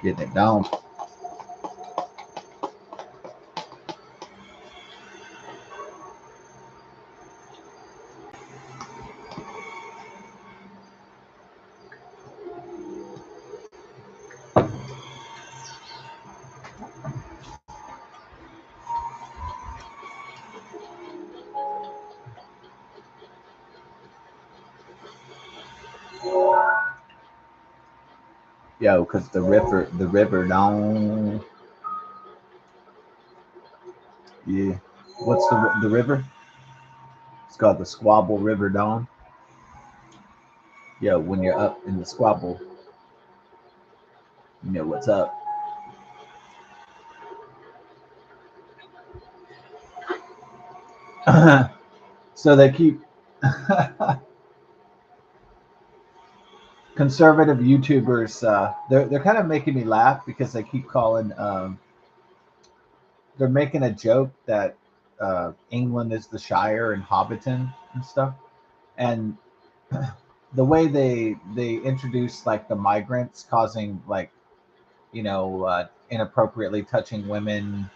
Getting it down. Yo, cause the river down. Yeah. What's the river? It's called the Squabble River Dawn. Yo, when you're up in the squabble, you know what's up. So they keep conservative YouTubers. They're kind of making me laugh because they keep calling. They're making a joke that England is the Shire and Hobbiton and stuff, and the way they introduce like the migrants causing like inappropriately touching women,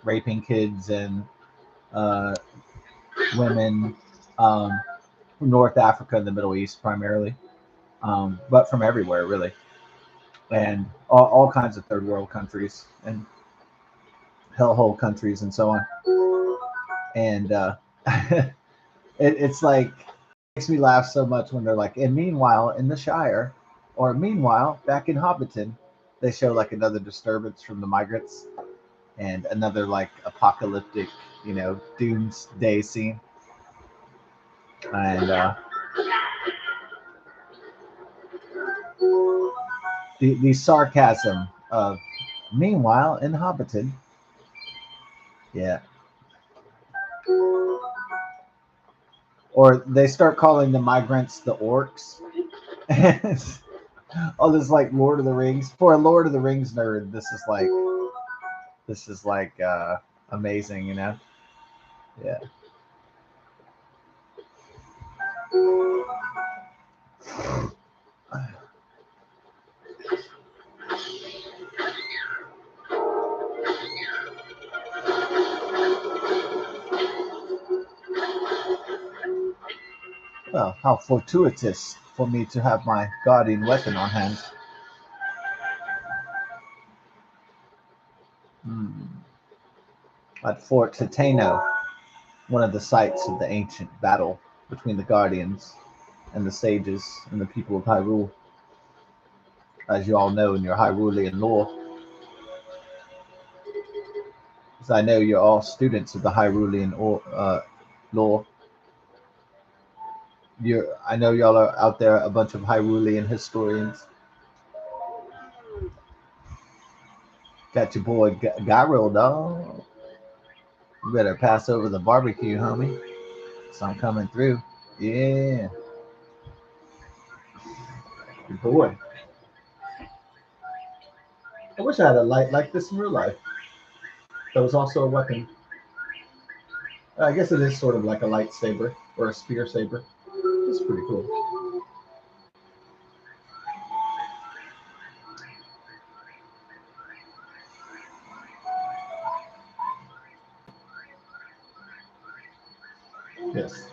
raping kids and uh, women from North Africa and the Middle East primarily, but from everywhere really, and all kinds of third world countries and hellhole countries and so on. And it's like makes me laugh so much when they're like, and meanwhile in the Shire, or meanwhile back in Hobbiton, they show like another disturbance from the migrants and another like apocalyptic, doomsday scene. And the sarcasm of meanwhile in Hobbiton, yeah. Or they start calling the migrants the orcs. Oh, this is like Lord of the Rings. For a Lord of the Rings nerd, this is like amazing, Yeah. Well, how fortuitous for me to have my guardian weapon on hand. Hmm. At Fort Titano, one of the sites of the ancient battle between the guardians and the sages and the people of Hyrule, as you all know in your Hyrulean lore. As I know you're all students of the lore. I know y'all are out there a bunch of Hyrulean historians. Got your boy Gyro, dog. You better pass over the barbecue, homie. So I'm coming through. Yeah, your boy. I wish I had a light like this in real life. That was also a weapon. I guess it is sort of like a lightsaber or a spear saber. It's pretty cool. Yes.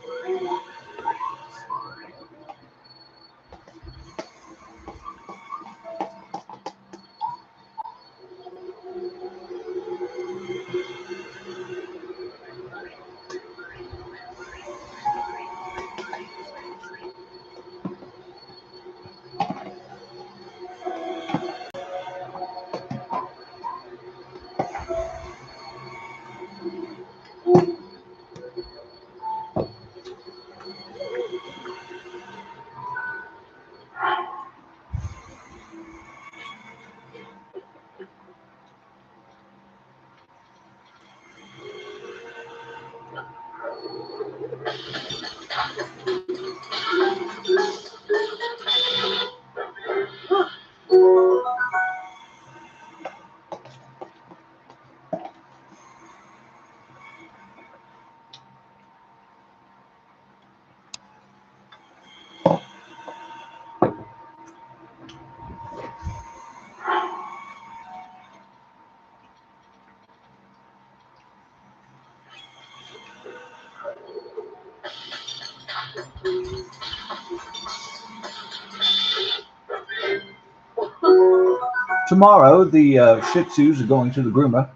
Tomorrow, the Shih Tzus are going to the groomer,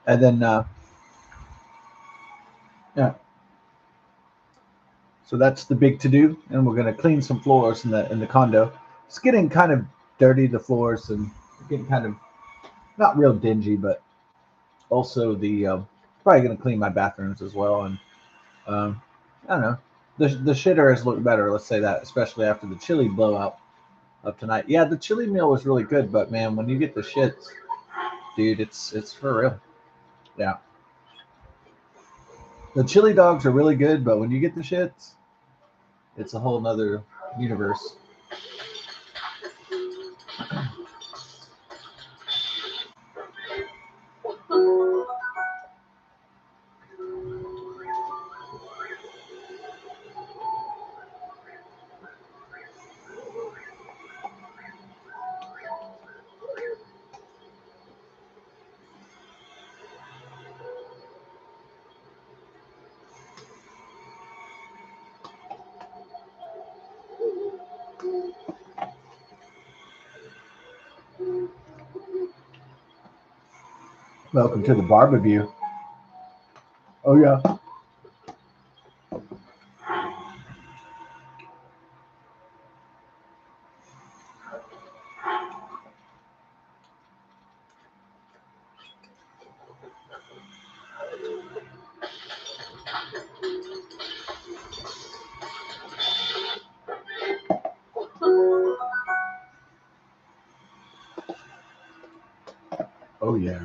and then yeah, so that's the big to do. And we're gonna clean some floors in the condo. It's getting kind of dirty, the floors, and getting kind of not real dingy, but also the probably gonna clean my bathrooms as well. And um, I don't know, the shitter has looked better. Let's say that, especially after the chili blowout of tonight. Yeah, the chili meal was really good, but man, when you get the shits, dude, it's for real. Yeah, the chili dogs are really good, but when you get the shits, it's a whole nother universe. Welcome to the barbecue. Oh yeah. Oh yeah.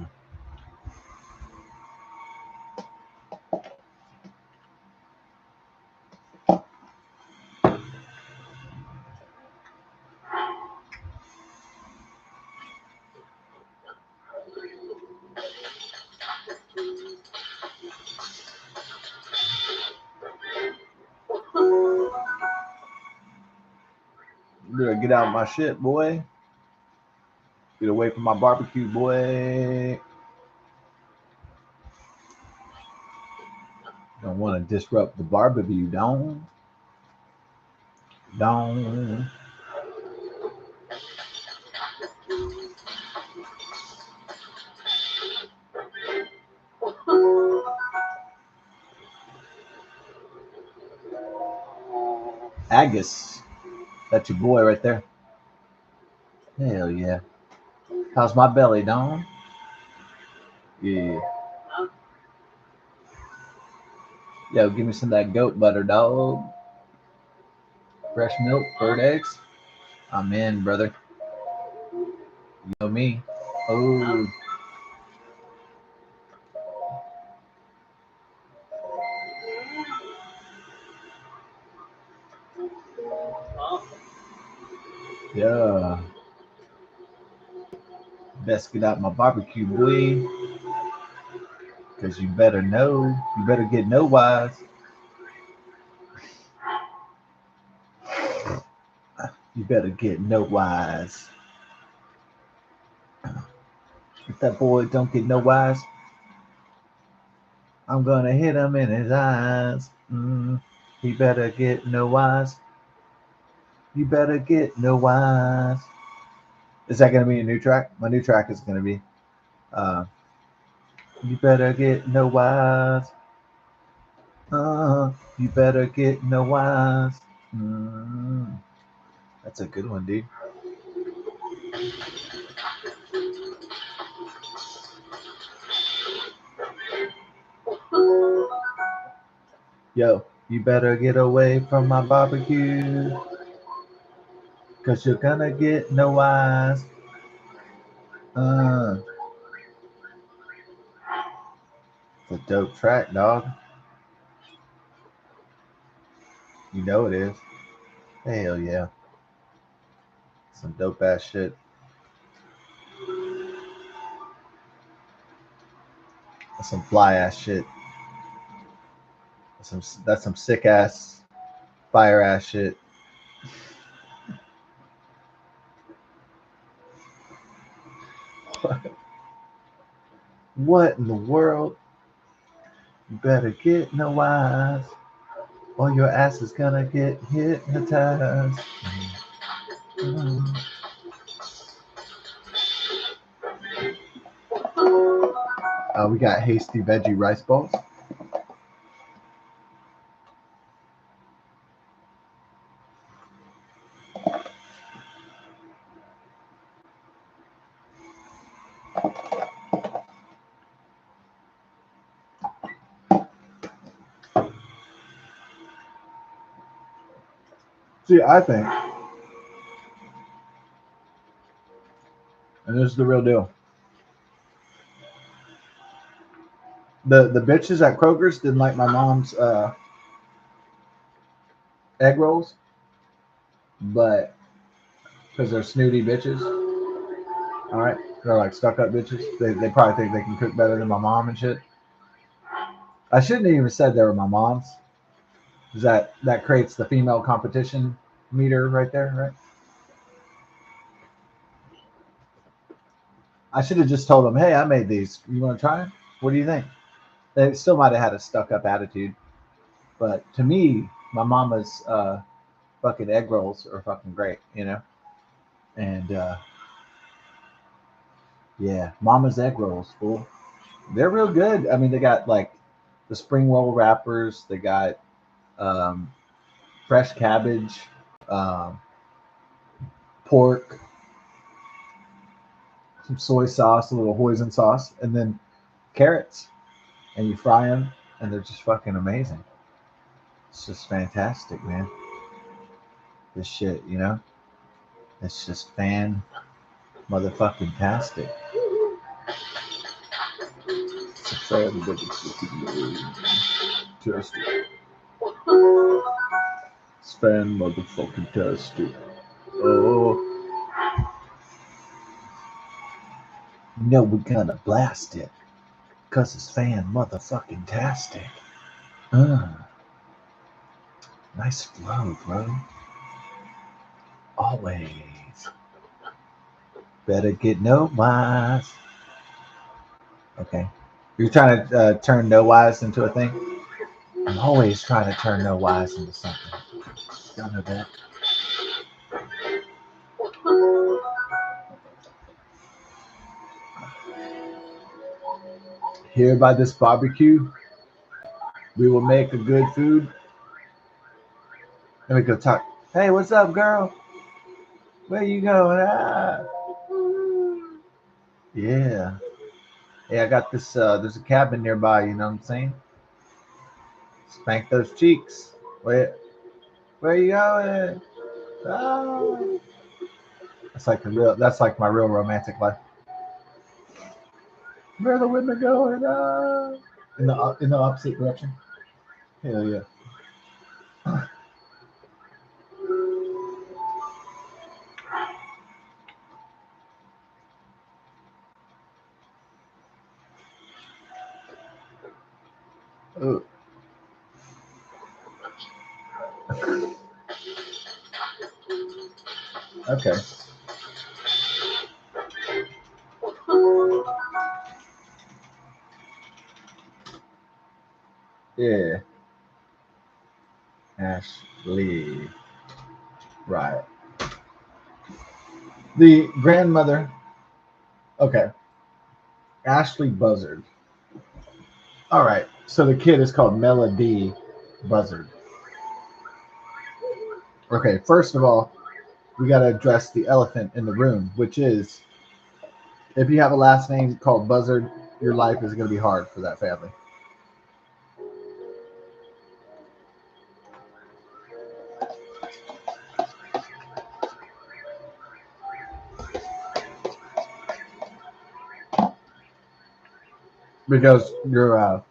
You better get out of my shit, boy. Get away from my barbecue, boy. Don't want to disrupt the barbecue, don't. Don't. Agus. That's your boy right there. Hell yeah. How's my belly, Don? Yeah. Yo, give me some of that goat butter, dog. Fresh milk, bird eggs. I'm in, brother. You know me. Oh, yeah. Best get out my barbecue, boy. Because you better know. You better get no wise. You better get no wise. If that boy don't get no wise, I'm gonna hit him in his eyes. He better get no wise. You better get no wise. Is that gonna be a new track? My new track is gonna be uh, you better get no wise. You better get no wise. Mm, that's a good one, dude. Yo, you better get away from my barbecue, cause you're gonna get no wise. Uh, it's a dope track, dog. You know it is. Hell yeah. Some dope ass shit. That's some fly ass shit. That's some sick ass, fire ass shit. What in the world? You better get no wise, or your ass is gonna get hypnotized. Mm. We got hasty veggie rice balls. See, I think, and this is the real deal. The bitches at Kroger's didn't like my mom's egg rolls, but because they're snooty bitches, all right, they're like stuck up bitches. They probably think they can cook better than my mom and shit. I shouldn't have even said they were my mom's. That creates the female competition meter right there, right? I should have just told them, hey, I made these. You want to try them? What do you think? They still might have had a stuck up attitude. But to me, my mama's fucking egg rolls are fucking great, you know? And yeah, mama's egg rolls, fool. They're real good. I mean, they got like the spring roll wrappers, they got um, fresh cabbage, um, pork, some soy sauce, a little hoisin sauce, and then carrots. And you fry them, and they're just fucking amazing. It's just fantastic, man. This shit, you know? It's just fan motherfucking tastic. It's a fan motherfucking tastic. It's fan motherfucking tastic. Oh, you know we're gonna blast it. Cause it's fan motherfucking tastic. Nice flow, bro. Always. Better get no wise. Okay. You're trying to turn no wise into a thing? I'm always trying to turn no wise into something. Y'all know that. Here by this barbecue, we will make a good food. And we go talk. Hey, what's up, girl? Where you going? Ah. Yeah. Hey, I got this. There's a cabin nearby. You know what I'm saying? Spank those cheeks. Where you going? Oh. That's like the real. That's like my real romantic life. Where are the women going? Oh. In the opposite direction. Hell yeah. Ooh. Okay. Yeah. Ashley. Right. The grandmother. Okay. Ashley Buzzard. All right. So the kid is called Melody Buzzard. Okay. First of all, we got to address the elephant in the room, which is if you have a last name called Buzzard, your life is going to be hard for that family. Because you're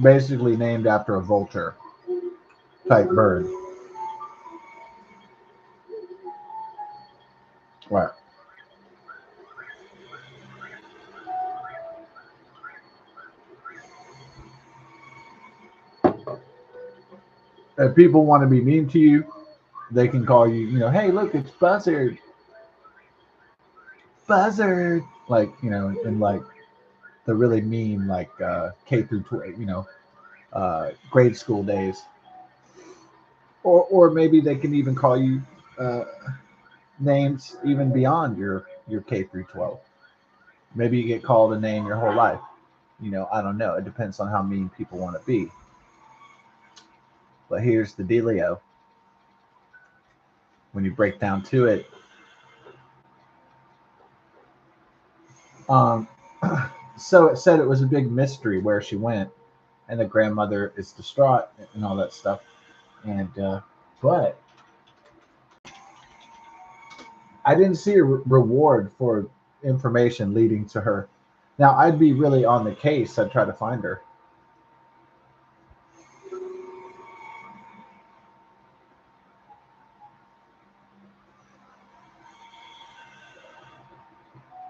basically named after a vulture type bird. Right. If people want to be mean to you, they can call you, hey, look, it's Buzzard. Buzzard. Like, in like the really mean, like K through 12, grade school days. Or maybe they can even call you uh, names even beyond your K through 12. Maybe you get called a name your whole life. I don't know. It depends on how mean people want to be. But here's the dealio. When you break down to it, um, so it said it was a big mystery where she went, and the grandmother is distraught and all that stuff. And but I didn't see a reward for information leading to her. Now I'd be really on the case. I'd try to find her.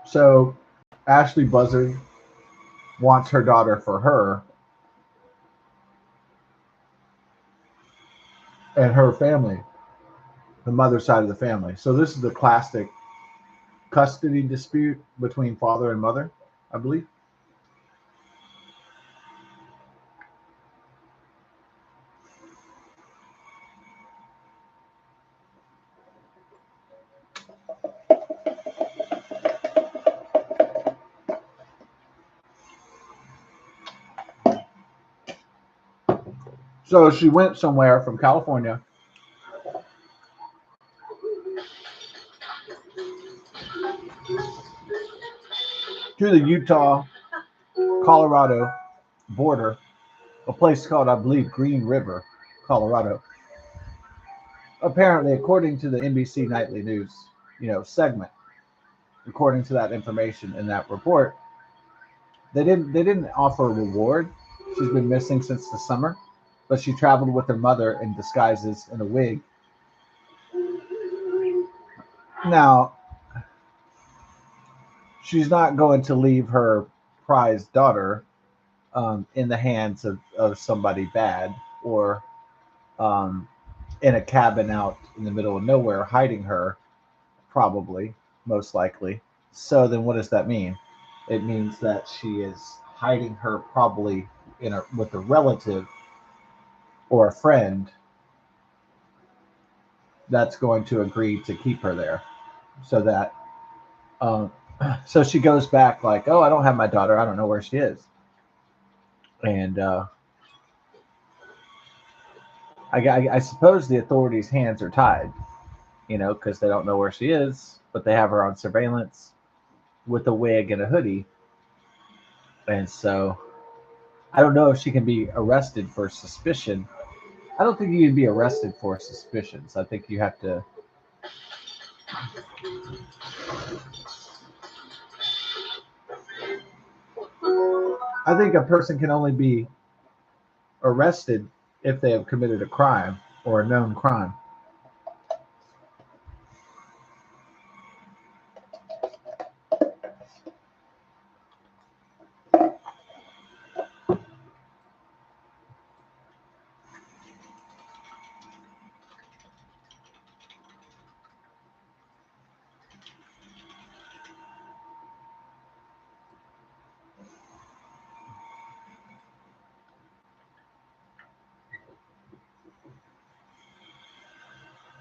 So Ashley Buzzard wants her daughter for her and her family, the mother side of the family. So this is the classic custody dispute between father and mother, I believe. So she went somewhere from California to the Utah Colorado border, a place called, I believe, Green River, Colorado. Apparently, according to the NBC Nightly News, segment, according to that information in that report, they didn't offer a reward. She's been missing since the summer, but she traveled with her mother in disguises in a wig. Now, she's not going to leave her prized daughter in the hands of somebody bad, or um, in a cabin out in the middle of nowhere hiding her, probably, most likely. So then what does that mean? It means that she is hiding her probably with a relative or a friend that's going to agree to keep her there. So that um, so she goes back like, oh, I don't have my daughter. I don't know where she is. And I suppose the authorities' hands are tied, because they don't know where she is, but they have her on surveillance with a wig and a hoodie. And so I don't know if she can be arrested for suspicion. I don't think you can be arrested for suspicions. I think you have to. I think a person can only be arrested if they have committed a crime or a known crime.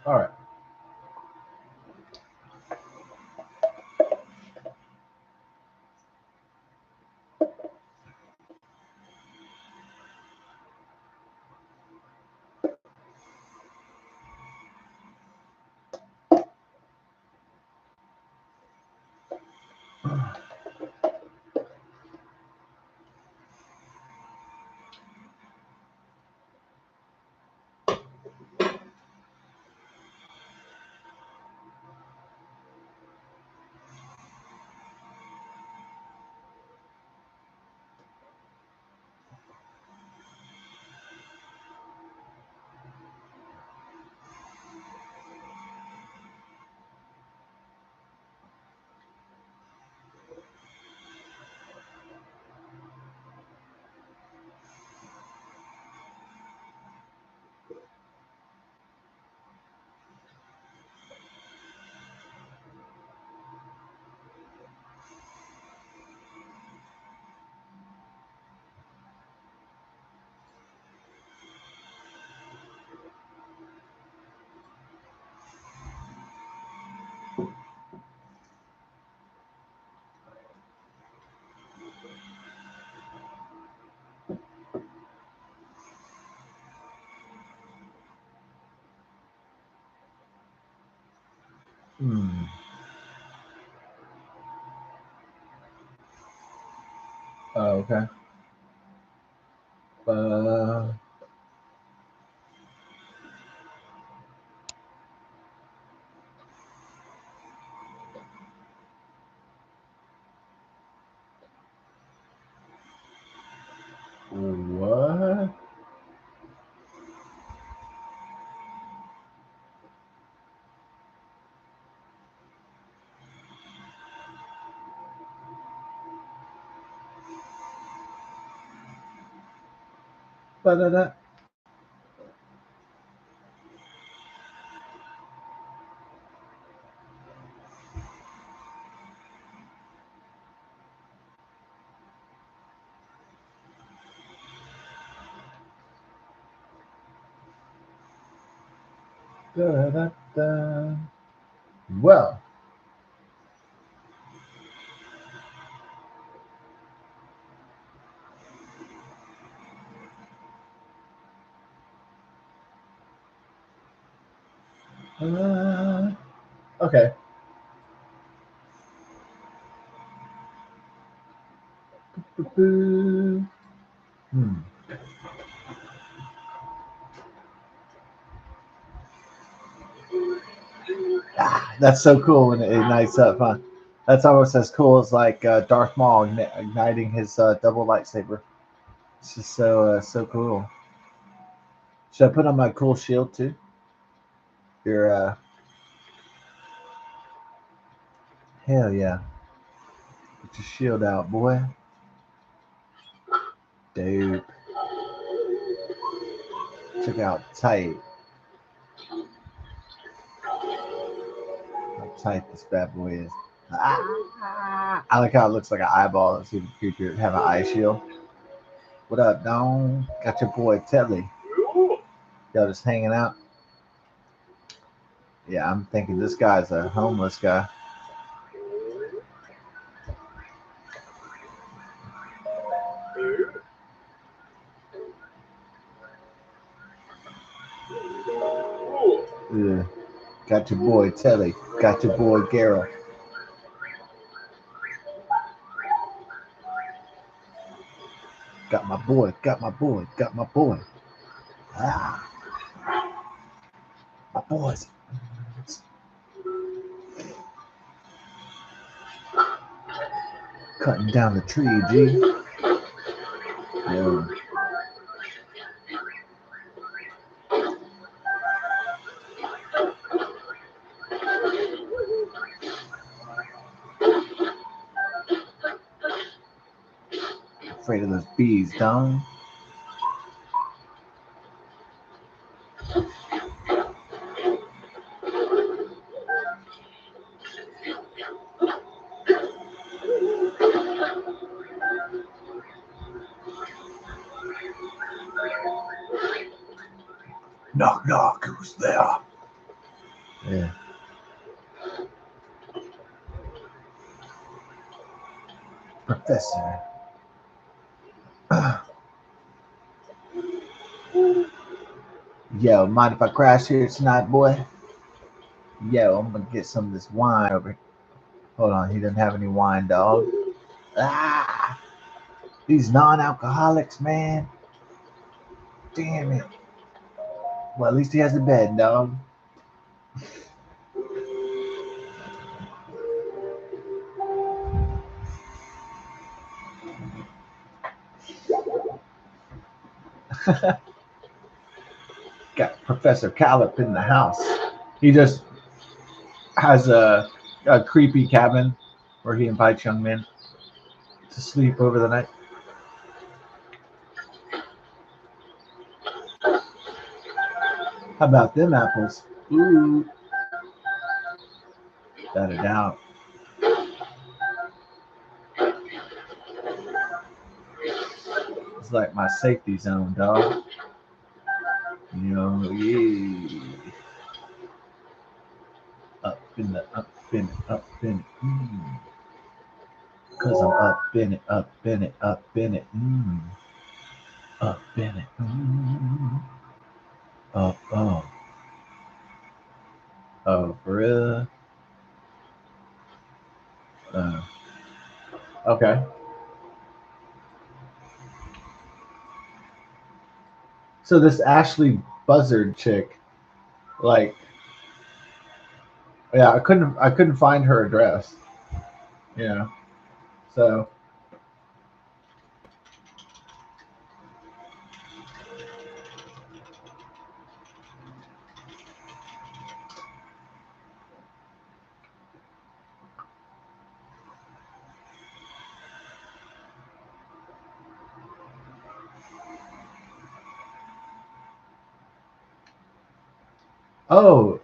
All right. Hmm. Oh, okay. Uh, what? Da-da-da. Da-da-da. Well, okay. Hmm. Ah, that's so cool when it ignites up, huh? That's almost as cool as like Darth Maul igniting his double lightsaber. It's just so cool. Should I put on my cool shield too? Your hell yeah. Get your shield out, boy. Dude, check out tight. How tight this bad boy is. Ah, I like how it looks like an eyeball. Let's see the creature have an eye shield. What up, Don? Got your boy Telly. Yo, just hanging out. Yeah, I'm thinking this guy's a homeless guy. Ugh. Got your boy Telly. Got your boy Geralt. Got my boy. Got my boy. Got my boy. Ah, my boys. Cutting down the tree, G. Yo, afraid of those bees, Don. Knock, knock. Who's there? Yeah. Professor. Yo, mind if I crash here tonight, boy? Yo, I'm gonna get some of this wine over here. Hold on, he doesn't have any wine, dog. Ah, these non-alcoholics, man. Damn it. Well, at least he has a bed, dog. Got Professor Callip in the house. He just has a creepy cabin where he invites young men to sleep over the night. How about them apples? Ooh, without a doubt. It's like my safety zone, dog. You know, yeah. Up in it. Cause I'm up in it, up in it, up in it. Up in it. Up, oh. Oh, for real? Okay. So this Ashley Buzzard chick, like, yeah, I couldn't find her address. Yeah. So, oh,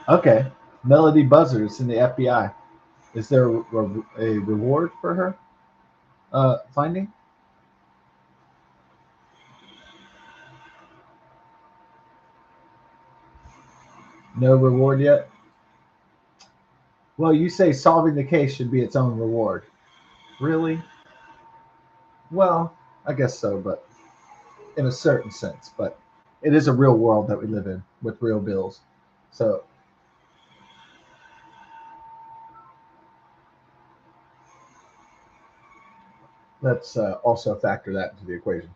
okay. Melody Buzzard's in the FBI. Is there a reward for her finding? No reward yet. Well, you say solving the case should be its own reward. Really? Well, I guess so, but in a certain sense. But it is a real world that we live in with real bills. So let's also factor that into the equation.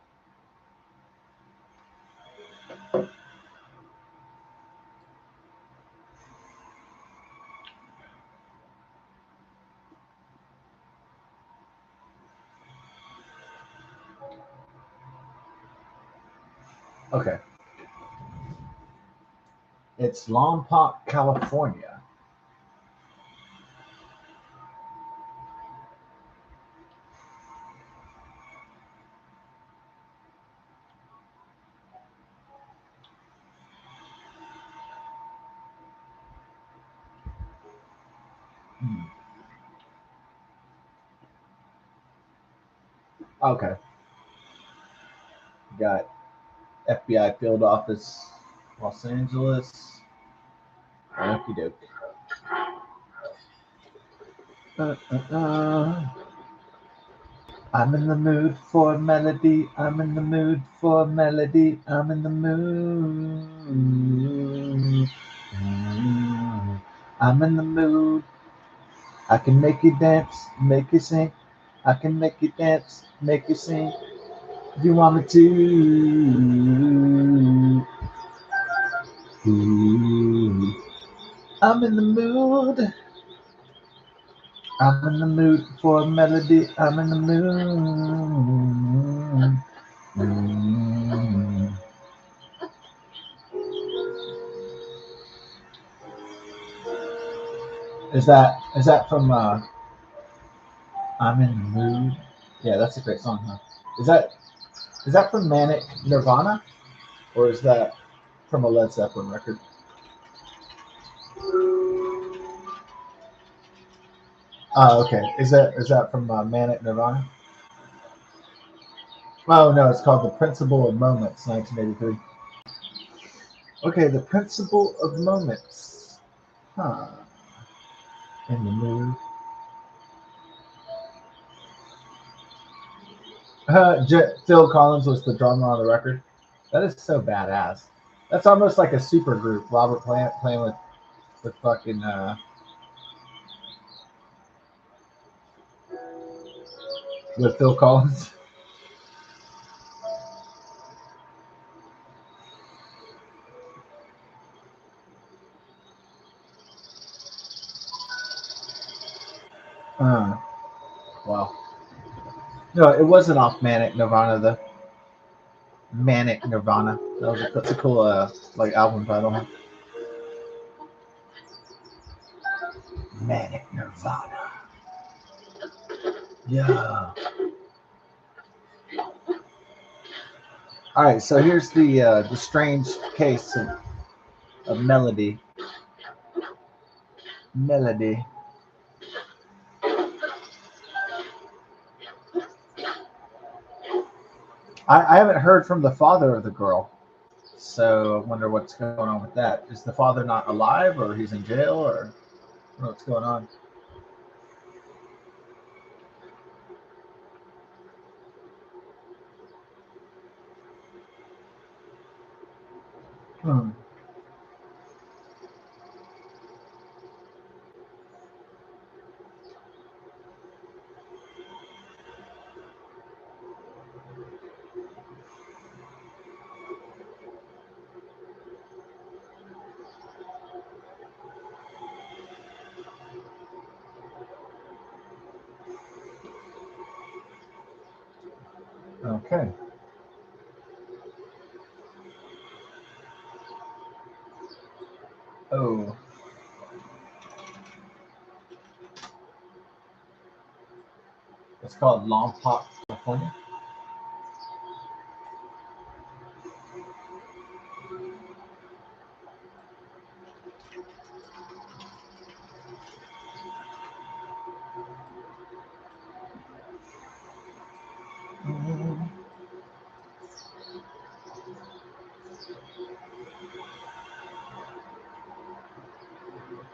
Okay. It's Lompoc, California. Hmm. Okay. Got FBI field office, Los Angeles. Okie doke. I'm in the mood for melody. I'm in the mood for melody. I'm in the mood. I'm in the mood. I can make you dance, make you sing. I can make you dance, make you sing. You want me to? Ooh. I'm in the mood. I'm in the mood for a melody. I'm in the mood. Mm. Is that from I'm in the mood? Yeah, that's a great song, huh? Is that from Manic Nirvana, or is that from a Led Zeppelin record? Oh, okay. Is that from Manic Nirvana? Oh no, it's called The Principle of Moments, 1983. Okay, The Principle of Moments. Huh. In the mood. Phil Collins was the drummer on the record. That is so badass. That's almost like a super group. Robert Plant playing with fucking with Phil Collins. Uh, wow. No, it wasn't off Manic Nirvana. The Manic Nirvana. That's a cool like album title. Huh? Manic Nirvana. Yeah. All right. So here's the strange case of melody. Melody. I haven't heard from the father of the girl. So I wonder what's going on with that. Is the father not alive, or he's in jail, or I don't know what's going on? Hmm. Okay. Oh, it's called Lompoc, California.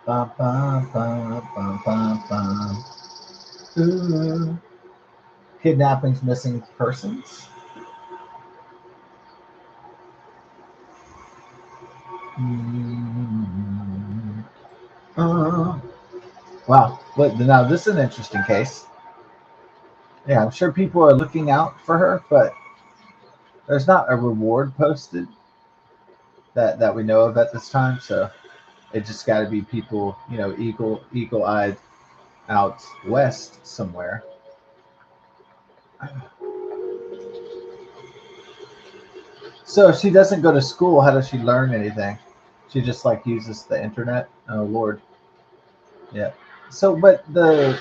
Bum, bum, bum, bum, bum, bum. Ooh. Kidnappings, missing persons. Mm. Uh, wow. But now this is an interesting case. Yeah, I'm sure people are looking out for her, but there's not a reward posted that we know of at this time. So it just got to be people, eagle eyed out west somewhere. So if she doesn't go to school, how does she learn anything? She just like uses the internet. Oh Lord, yeah. So, but the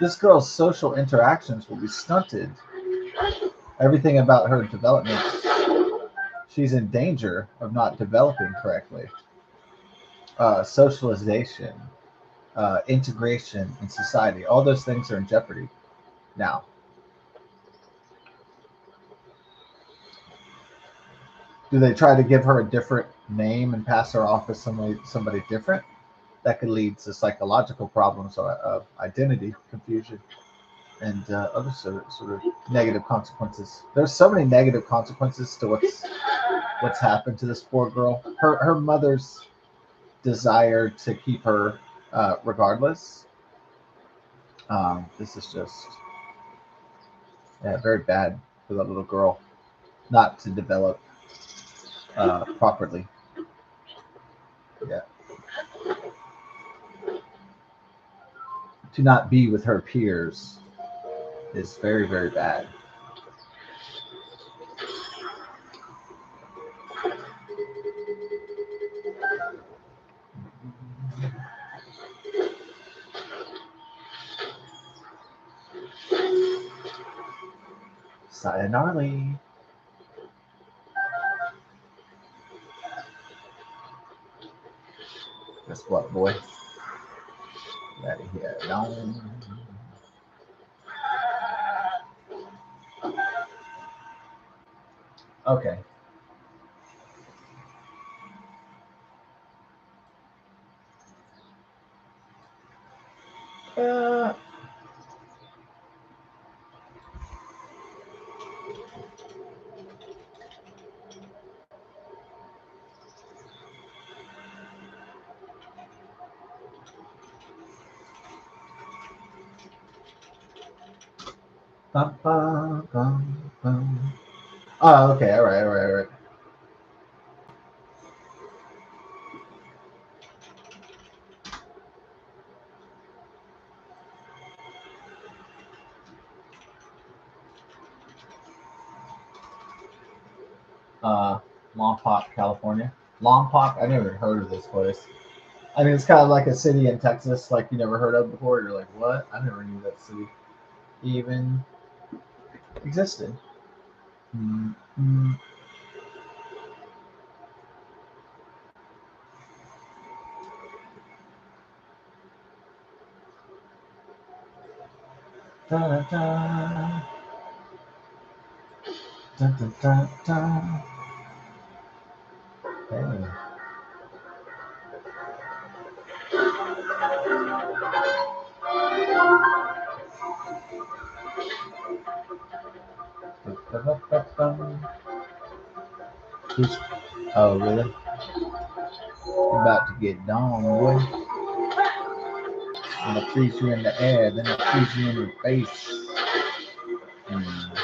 this girl's social interactions will be stunted. Everything about her development, she's in danger of not developing correctly. Socialization, integration in society, all those things are in jeopardy now. Do they try to give her a different name and pass her off as somebody different? That could lead to psychological problems of identity confusion and other sort of negative consequences. There's so many negative consequences to what's happened to this poor girl. Her mother's desire to keep her regardless. This is just very bad for the little girl not to develop properly. Yeah, to not be with her peers is very very bad. Sayonara. Guess what, boy? Get out of here. No. Okay. Uh, bum, bum, bum, bum. Oh, okay. All right. All right. All right. Uh, Lompoc, California. Lompoc. I never heard of this place. I mean, it's kind of like a city in Texas, like you never heard of before. You're like, what? I never knew that city even existed. Mm, mm, da, da, da, da, da, da, da. Hey. Ba, ba, ba, ba. Who's- Oh, really? You're about to get dawn, boy. I'm gonna freeze you in the air, then I'll freeze you in your face. Mm,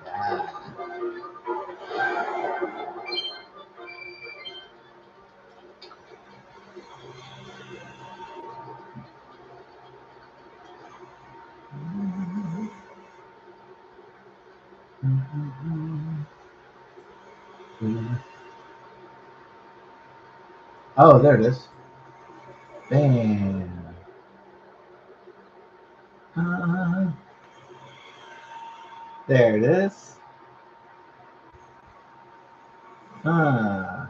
yeah. Oh, there it is. Bam. Uh, there it is. Ah.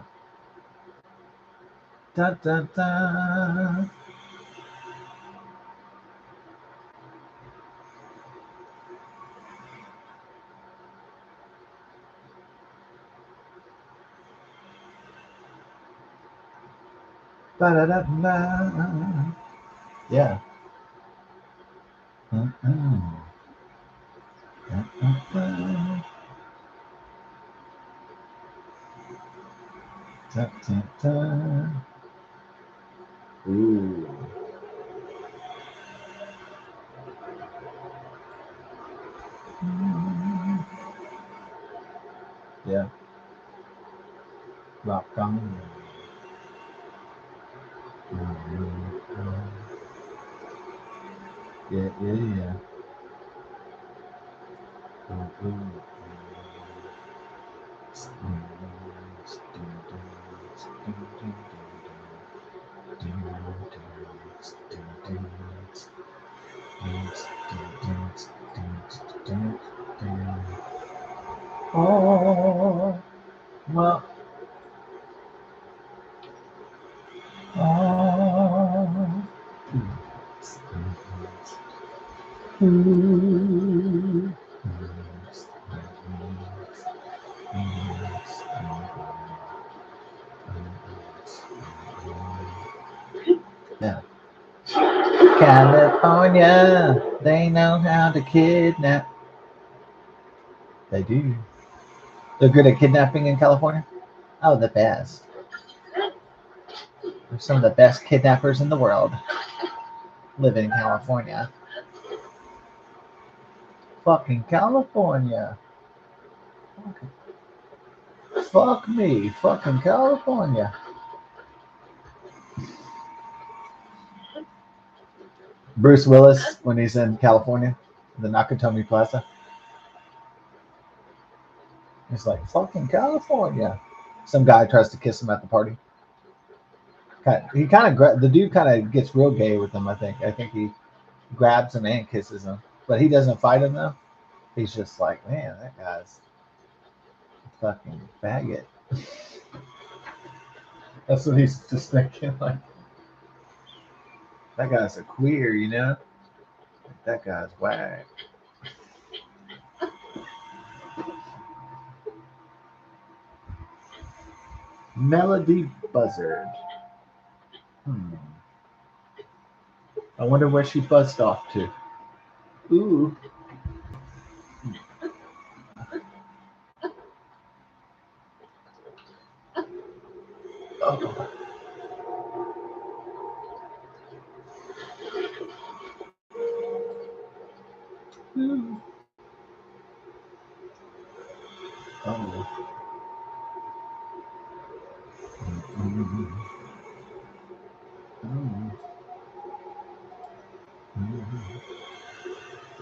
Da da da. Ba da da da. Yeah. Da, da, da. Ooh. Yeah. Rock on. Yeah, yeah, yeah. Oh, well, oh. Yeah. California, they know how to kidnap. They do. They're good at kidnapping in California. Oh, the best. They're some of the best kidnappers in the world. Live in California. Fucking California. Fuck me. Fucking California. Bruce Willis, when he's in California, the Nakatomi Plaza, he's like, fucking California. Some guy tries to kiss him at the party. He kind of, the dude kind of gets real gay with him, I think. I think he grabs him and kisses him. But he doesn't fight him, though. He's just like, man, that guy's a fucking faggot. That's what he's just thinking. Like, that guy's a queer, you know? That guy's whack. Melody Buzzard. I wonder where she buzzed off to. Ooh. Oh. Ooh. Oh. Mm-hmm. Mm-hmm.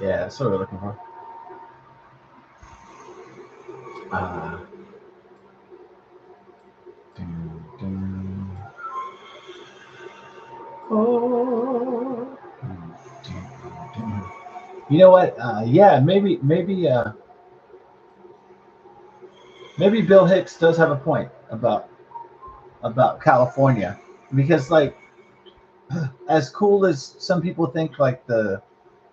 Yeah, that's what we're looking for. Ah. Dun, dun. Oh. Dun, dun. You know what? Yeah, maybe Bill Hicks does have a point about California, because like, as cool as some people think, like the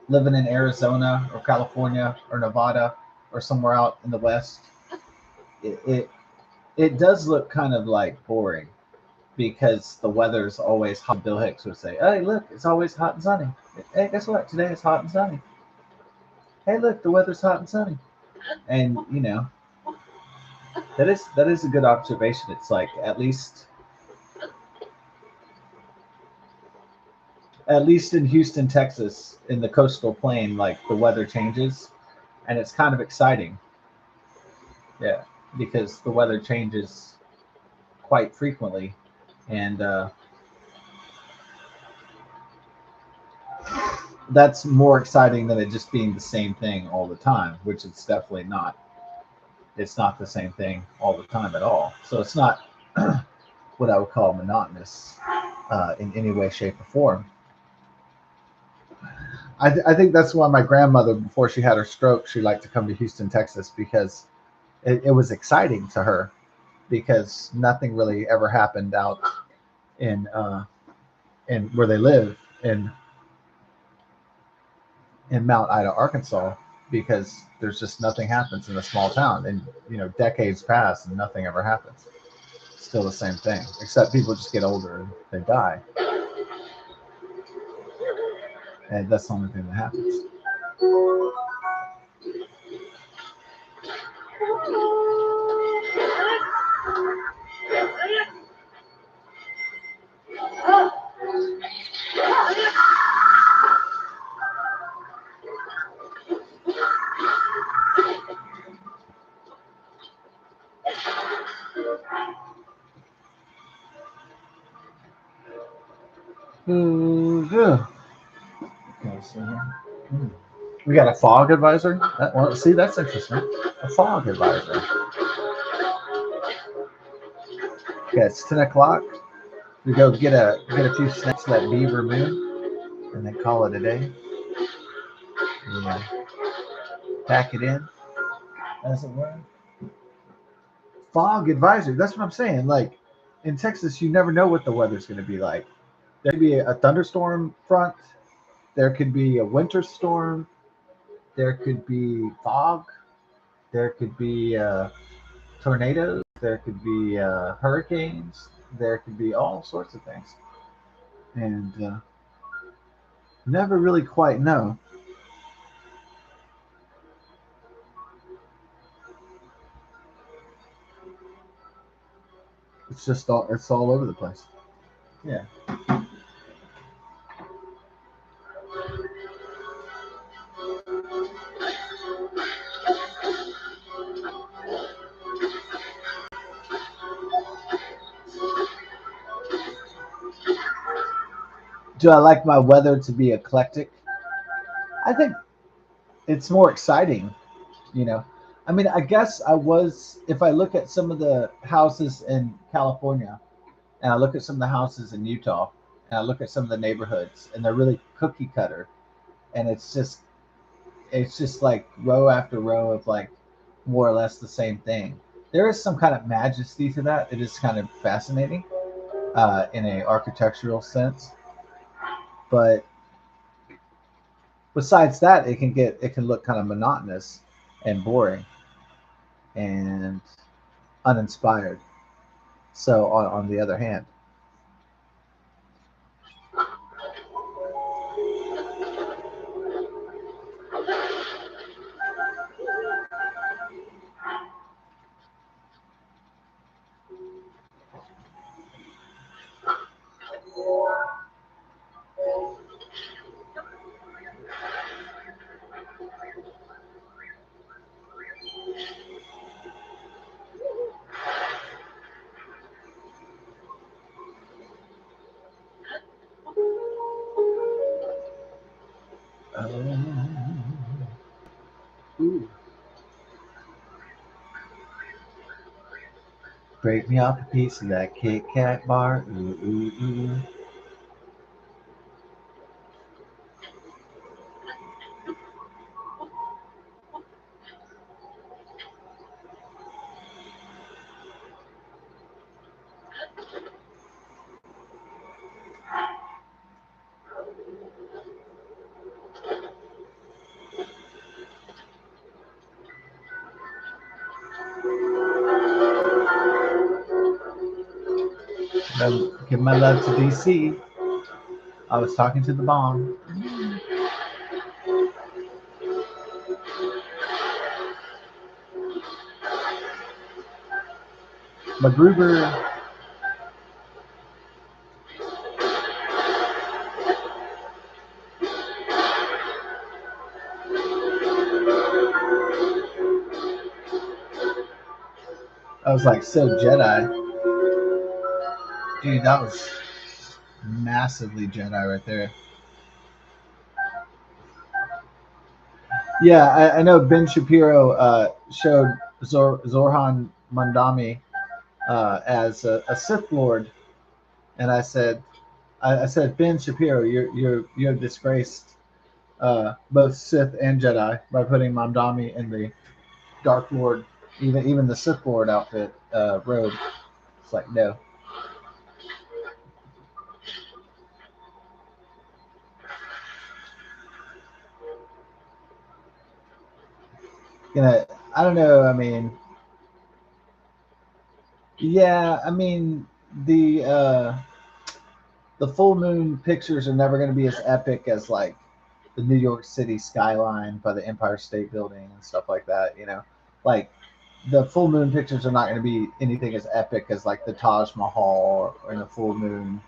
living in Arizona or California or Nevada or somewhere out in the West, it it, it does look kind of like boring, because the weather's always hot. Bill Hicks would say, "Hey, look, it's always hot and sunny. Hey, guess what? Today it's hot and sunny. Hey, look, the weather's hot and sunny." And that is a good observation. It's like, at least in Houston, Texas, in the coastal plain, like the weather changes, and it's kind of exciting. Yeah, because the weather changes quite frequently, and that's more exciting than it just being the same thing all the time, which it's definitely not. it's not the same thing all the time at all. So it's not what I would call monotonous in any way, shape, or form. I think that's why my grandmother, before she had her stroke, she liked to come to Houston, Texas, because it was exciting to her, because nothing really ever happened out in in where they live in Mount Ida, Arkansas, because there's just nothing happens in a small town, and decades pass and nothing ever happens. Still the same thing, except people just get older and they die, and that's the only thing that happens. Yeah. Okay, so we got a fog advisor. Well, see, that's interesting. A fog advisor. Okay, it's 10 o'clock. We go get a few snacks at Beaver Moon, and then call it a day. Yeah. Pack it in, as it were. Fog advisory. That's what I'm saying. Like in Texas, you never know what the weather's going to be like. There could be a thunderstorm front. There could be a winter storm. There could be fog. There could be tornadoes. There could be hurricanes. There could be all sorts of things, and never really quite know. It's all over the place. Yeah. Do I like my weather to be eclectic? I think it's more exciting. You know, I mean, I guess I was. If I look at some of the houses in California, and I look at some of the houses in Utah, and I look at some of the neighborhoods, and they're really cookie cutter, and it's just like row after row of like more or less the same thing. There is some kind of majesty to that. It is kind of fascinating in a architectural sense, but besides that, it can look kind of monotonous and boring and uninspired. So on the other hand, ooh, break me off a piece of that Kit Kat bar. Ooh, ooh, ooh. Give my love to DC. I was talking to the bomb. MacGruber. I was like so Jedi, dude. That was massively Jedi right there. Yeah, I know Ben Shapiro showed Zorhan Mandami as a Sith Lord, and I said, Ben Shapiro, you're disgraced both Sith and Jedi by putting Mamdami in the Dark Lord, even the Sith Lord outfit robe. It's like no. I don't know. I mean, yeah. I mean, the full moon pictures are never going to be as epic as like the New York City skyline by the Empire State Building and stuff like that. Like the full moon pictures are not going to be anything as epic as like the Taj Mahal or in a full moon.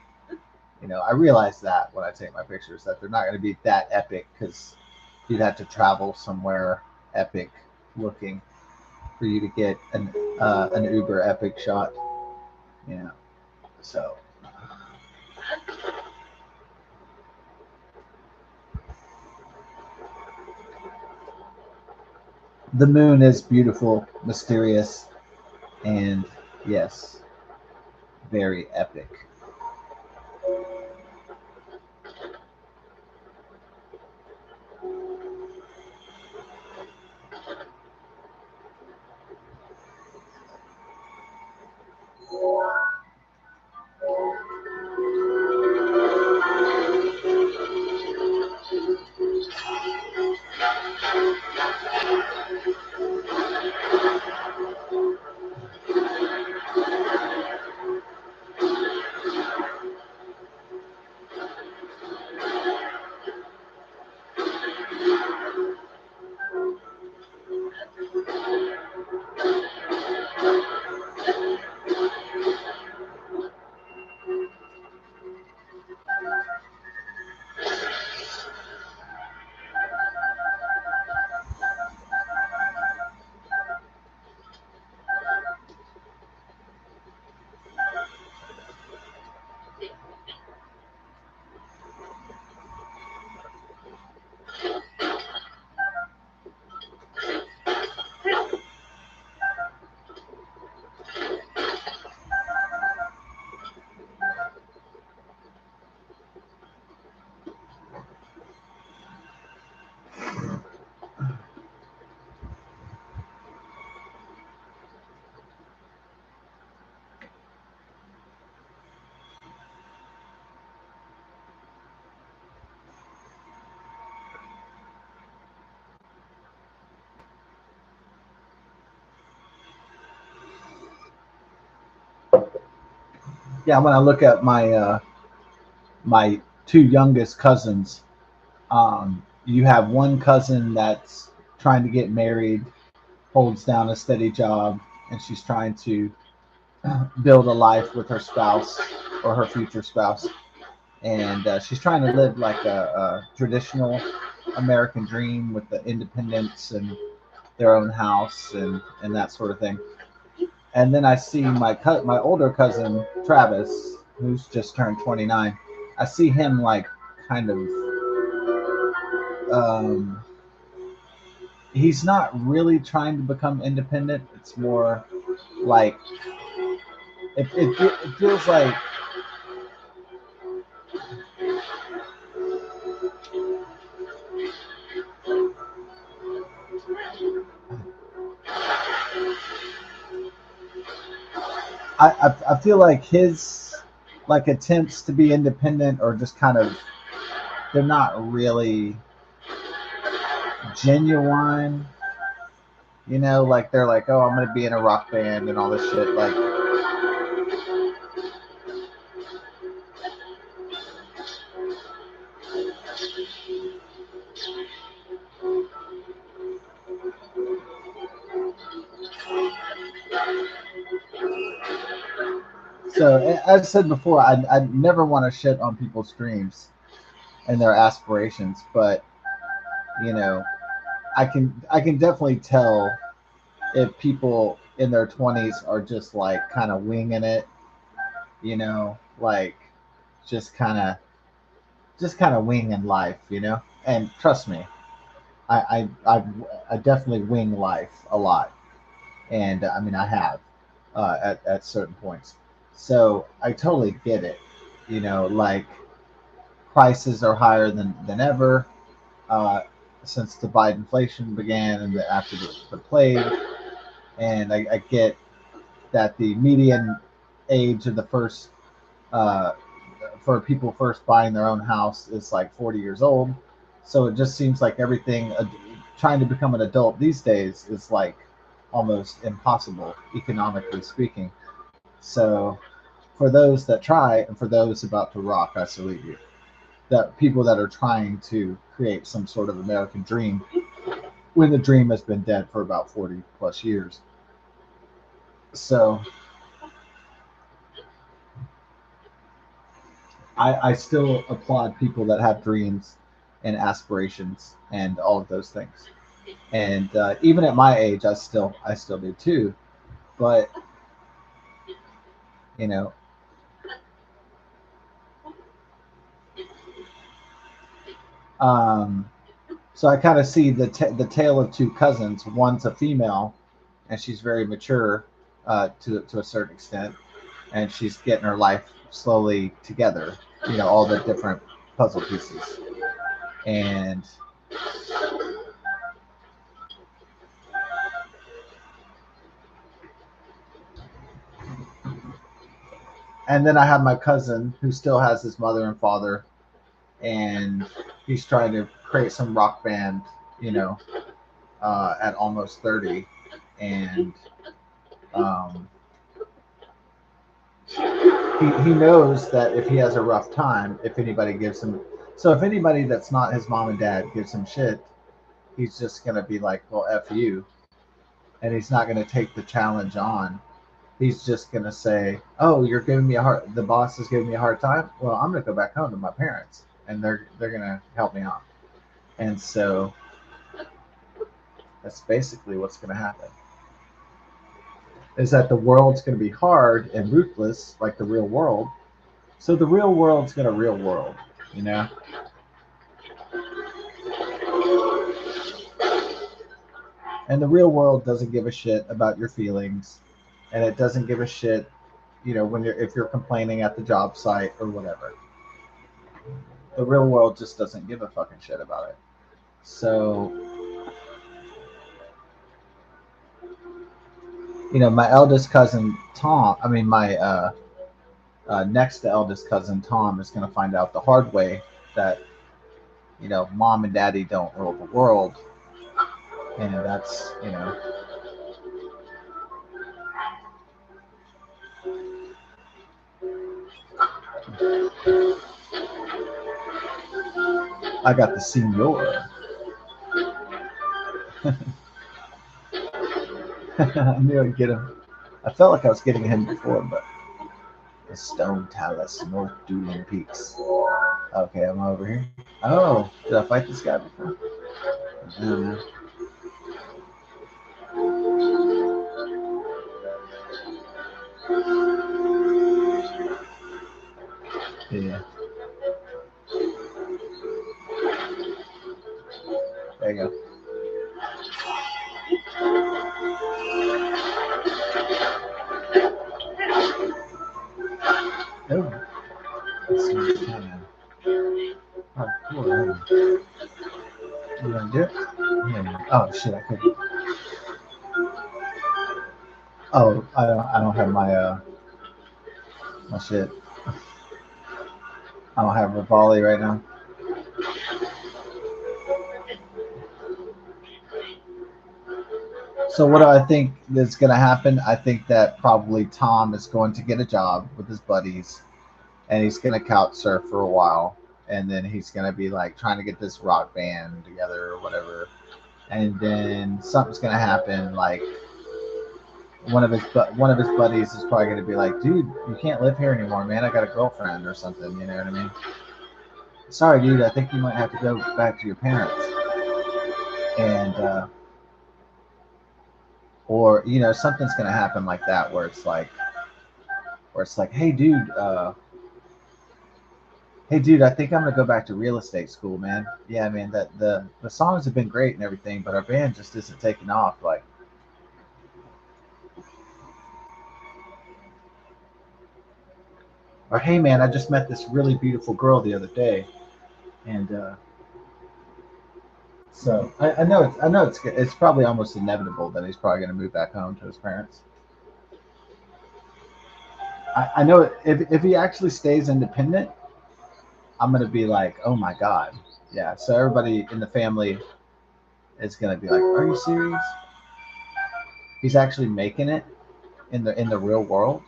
I realize that when I take my pictures that they're not going to be that epic because you'd have to travel somewhere epic looking for you to get an uber epic shot. You know, so the moon is beautiful, mysterious, and yes, very epic. Yeah, when I look at my two youngest cousins, you have one cousin that's trying to get married, holds down a steady job, and she's trying to build a life with her spouse or her future spouse, and she's trying to live like a traditional American dream with the independence and their own house and that sort of thing. And then I see my older cousin Travis, who's just turned 29. I see him like kind of um, he's not really trying to become independent. It's more like it feels like I feel like his like attempts to be independent are just kind of they're not really genuine. Like they're like, oh, I'm gonna be in a rock band and all this shit. Like, so as I said before, I never want to shit on people's dreams and their aspirations, but you know, I can definitely tell if people in their 20s are just like kind of winging it, like just kind of winging life, And trust me, I I I, I definitely wing life a lot. And I mean, I have at certain points. So I totally get it. Like prices are higher than ever uh, since the Biden inflation began and after the plague. And I get that the median age of the first uh, for people first buying their own house is like 40 years old. So it just seems like everything trying to become an adult these days is like almost impossible economically speaking. So for those that try and for those about to rock, I salute you. That people that are trying to create some sort of American dream when the dream has been dead for about 40 plus years. So I still applaud people that have dreams and aspirations and all of those things. And even at my age, I still do too. But you know, um, so I kind of see the tale of two cousins. One's a female, and she's very mature to a certain extent, and she's getting her life slowly together. All the different puzzle pieces, and then I have my cousin who still has his mother and father, and he's trying to create some rock band. You know, at almost 30, and um, he knows that if he has a rough time, if anybody gives him, so if anybody that's not his mom and dad gives him shit, he's just gonna be like, well, f you, and he's not gonna take the challenge on. He's just gonna say, oh, you're giving me a hard, the boss is giving me a hard time. Well, I'm gonna go back home to my parents, and they're gonna help me out. And so that's basically what's gonna happen. Is that the world's gonna be hard and ruthless like the real world. So the real world's gonna real world, you know. And the real world doesn't give a shit about your feelings, and it doesn't give a shit, when if you're complaining at the job site or whatever. The real world just doesn't give a fucking shit about it. So, my eldest cousin Tom, I mean, my next to eldest cousin Tom is going to find out the hard way that, mom and daddy don't rule the world. And that's, I got the senior. I knew I'd get him. I felt like I was getting him before, but the Stone Talus, North Dueling Peaks. Okay, I'm over here. Oh, did I fight this guy before? I don't know. Yeah, there you go. Oh, that's kind of hardcore. You gonna do it? Yeah. Oh shit, I couldn't. Oh, I don't have my shit. I don't have a volley right now. So what do I think is going to happen? I think that probably Tom is going to get a job with his buddies, and he's going to couch surf for a while, and then he's going to be like trying to get this rock band together or whatever, and then something's going to happen. Like one of his buddies is probably going to be like, "Dude, you can't live here anymore, man. I got a girlfriend or something." You know what I mean? Sorry, dude. I think you might have to go back to your parents, and or something's going to happen like that where it's like, hey dude, I think I'm gonna go back to real estate school, man. Yeah, man, that the songs have been great and everything, but our band just isn't taking off. Like, Or hey man, I just met this really beautiful girl the other day, and so I know it's probably almost inevitable that he's probably going to move back home to his parents. I know if he actually stays independent, I'm going to be like, oh my god, yeah. So everybody in the family is going to be like, are you serious? He's actually making it in the real world,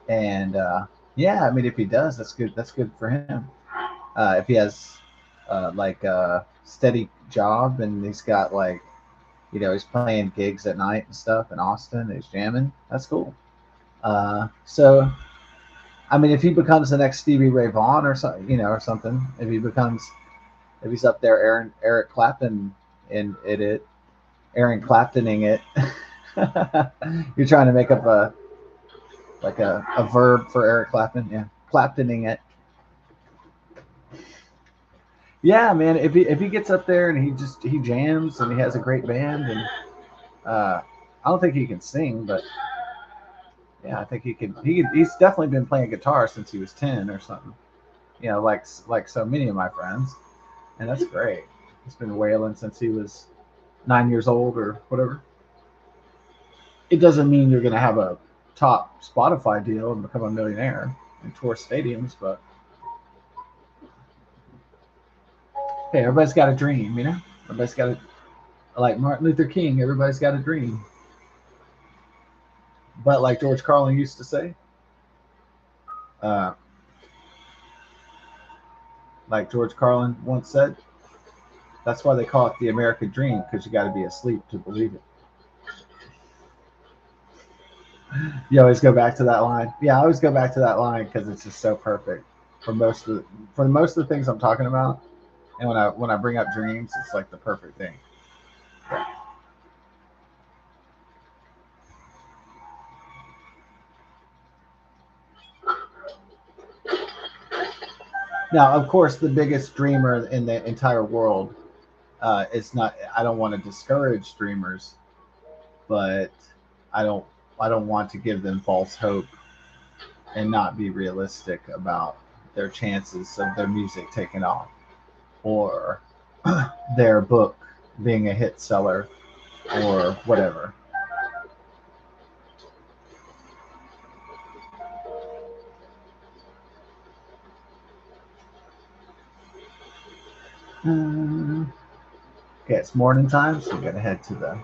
and yeah, I mean, if he does, that's good. That's good for him. If he has like a steady job and he's got like he's playing gigs at night and stuff in Austin, and he's jamming. That's cool. So I mean, if he becomes the next Stevie Ray Vaughan or something, or something, if he's up there, Eric Clapton in it, Aaron Claptoning it. You're trying to make up a verb for Eric Clapton, yeah, Claptoning it. Yeah, man. If he gets up there and he jams and he has a great band and I don't think he can sing, but yeah, I think he could. He's definitely been playing guitar since he was 10 or something. Like so many of my friends, and that's great. He's been wailing since he was 9 years old or whatever. It doesn't mean you're going to have a top Spotify deal and become a millionaire and tour stadiums, but hey, everybody's got a dream, Everybody's got a like Martin Luther King. Everybody's got a dream, but like George Carlin used to say, uh, like George Carlin once said, that's why they call it the American dream, because you got to be asleep to believe it. You always go back to that line. Yeah, I always go back to that line because it's just so perfect for most of the things I'm talking about. And when I bring up dreams, it's like the perfect thing. Now, of course, the biggest dreamer in the entire world is not. I don't want to discourage dreamers, but I don't. I don't want to give them false hope and not be realistic about their chances of their music taking off or their book being a hit seller or whatever. Okay, it's morning time, so we're gonna head to the.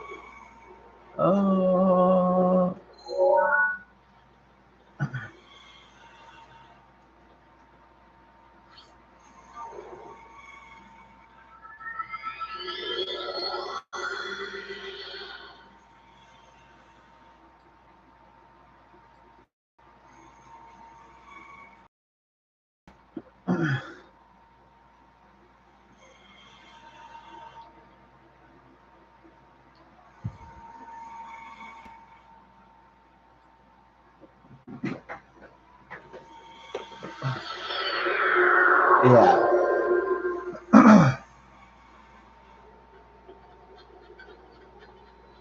Oh, yeah.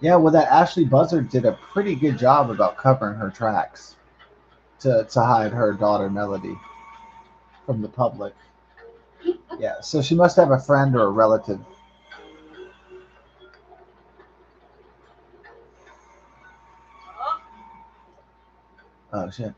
Yeah, well, that Ashley Buzzard did a pretty good job about covering her tracks to hide her daughter Melody from the public. Yeah, so she must have a friend or a relative. Oh shit!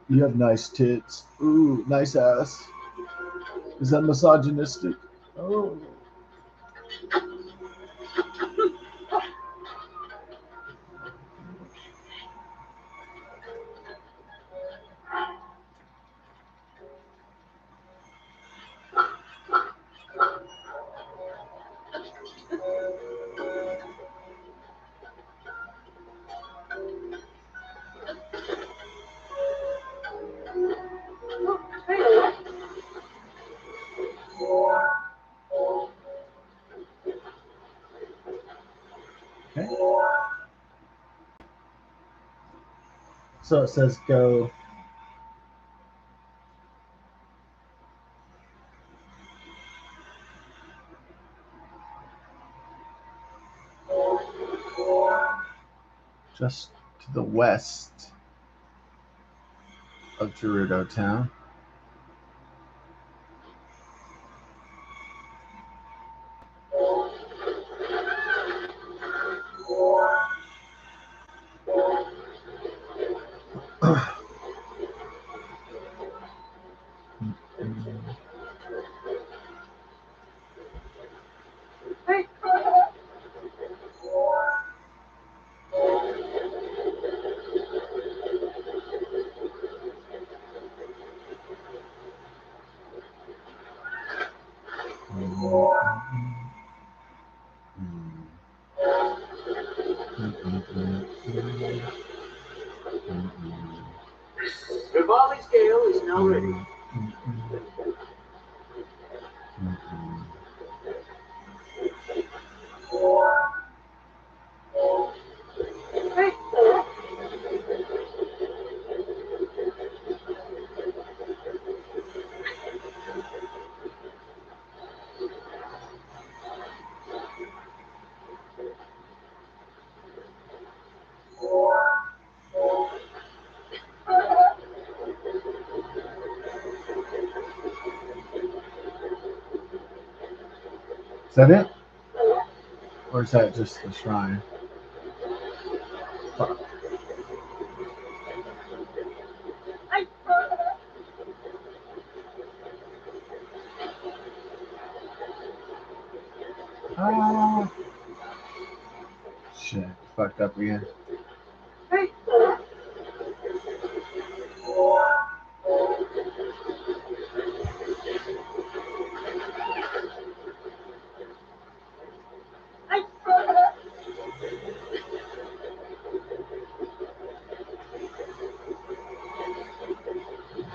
You have nice tits. Ooh, nice ass. Is that misogynistic? Oh. Okay. So it says go. just to the west of Gerudo Town. Rivali scale is now ready. Is that it? Or is that just the shrine? Fuck. Ah. Shit. Fucked up again.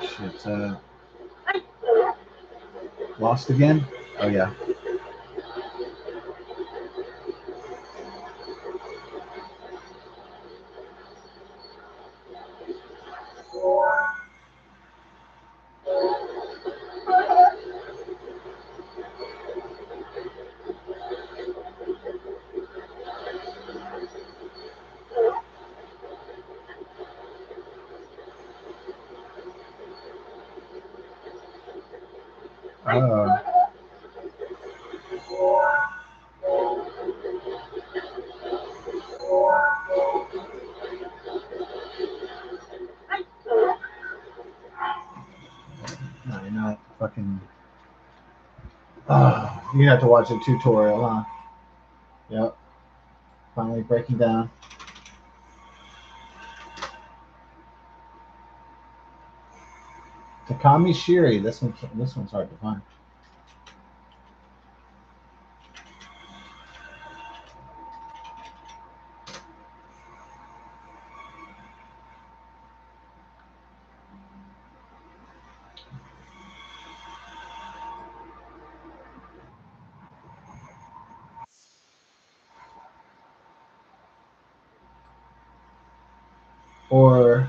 Shit. Lost again? Oh, yeah. Oh. No, you're not fucking. Oh, you have to watch a tutorial, huh? Yep. Finally breaking down. Takami Shiri. This one's hard to find. Or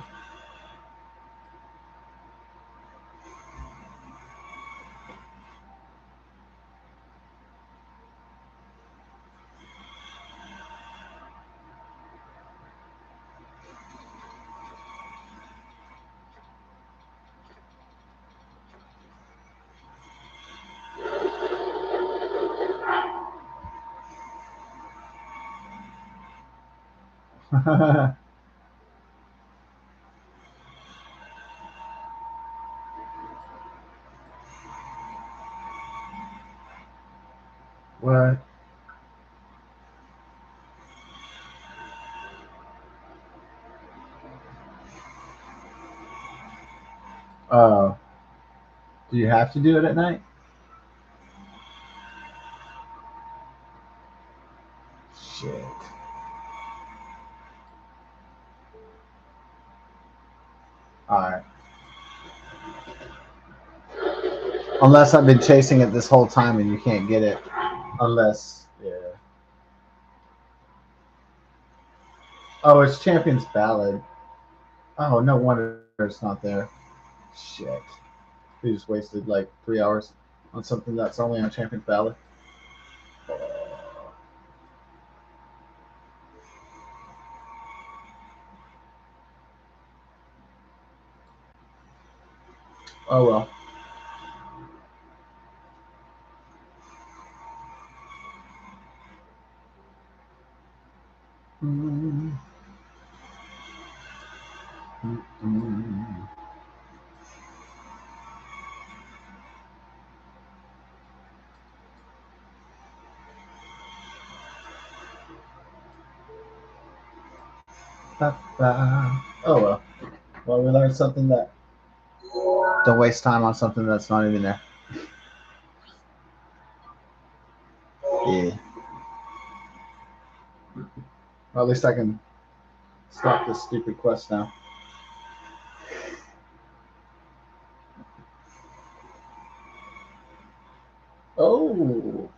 what? Oh, do you have to do it at night? Shit. All right. Unless I've been chasing it this whole time and you can't get it. Unless, yeah. Oh, it's Champion's Ballad. Oh, no wonder it's not there. Shit. We just wasted like 3 hours on something that's only on Champion's Ballad. Oh well. Mm, mm, mm. Ba, ba. Oh well. Well, we learned something that don't waste time on something that's not even there. Yeah. Well, at least I can stop this stupid quest now. Oh.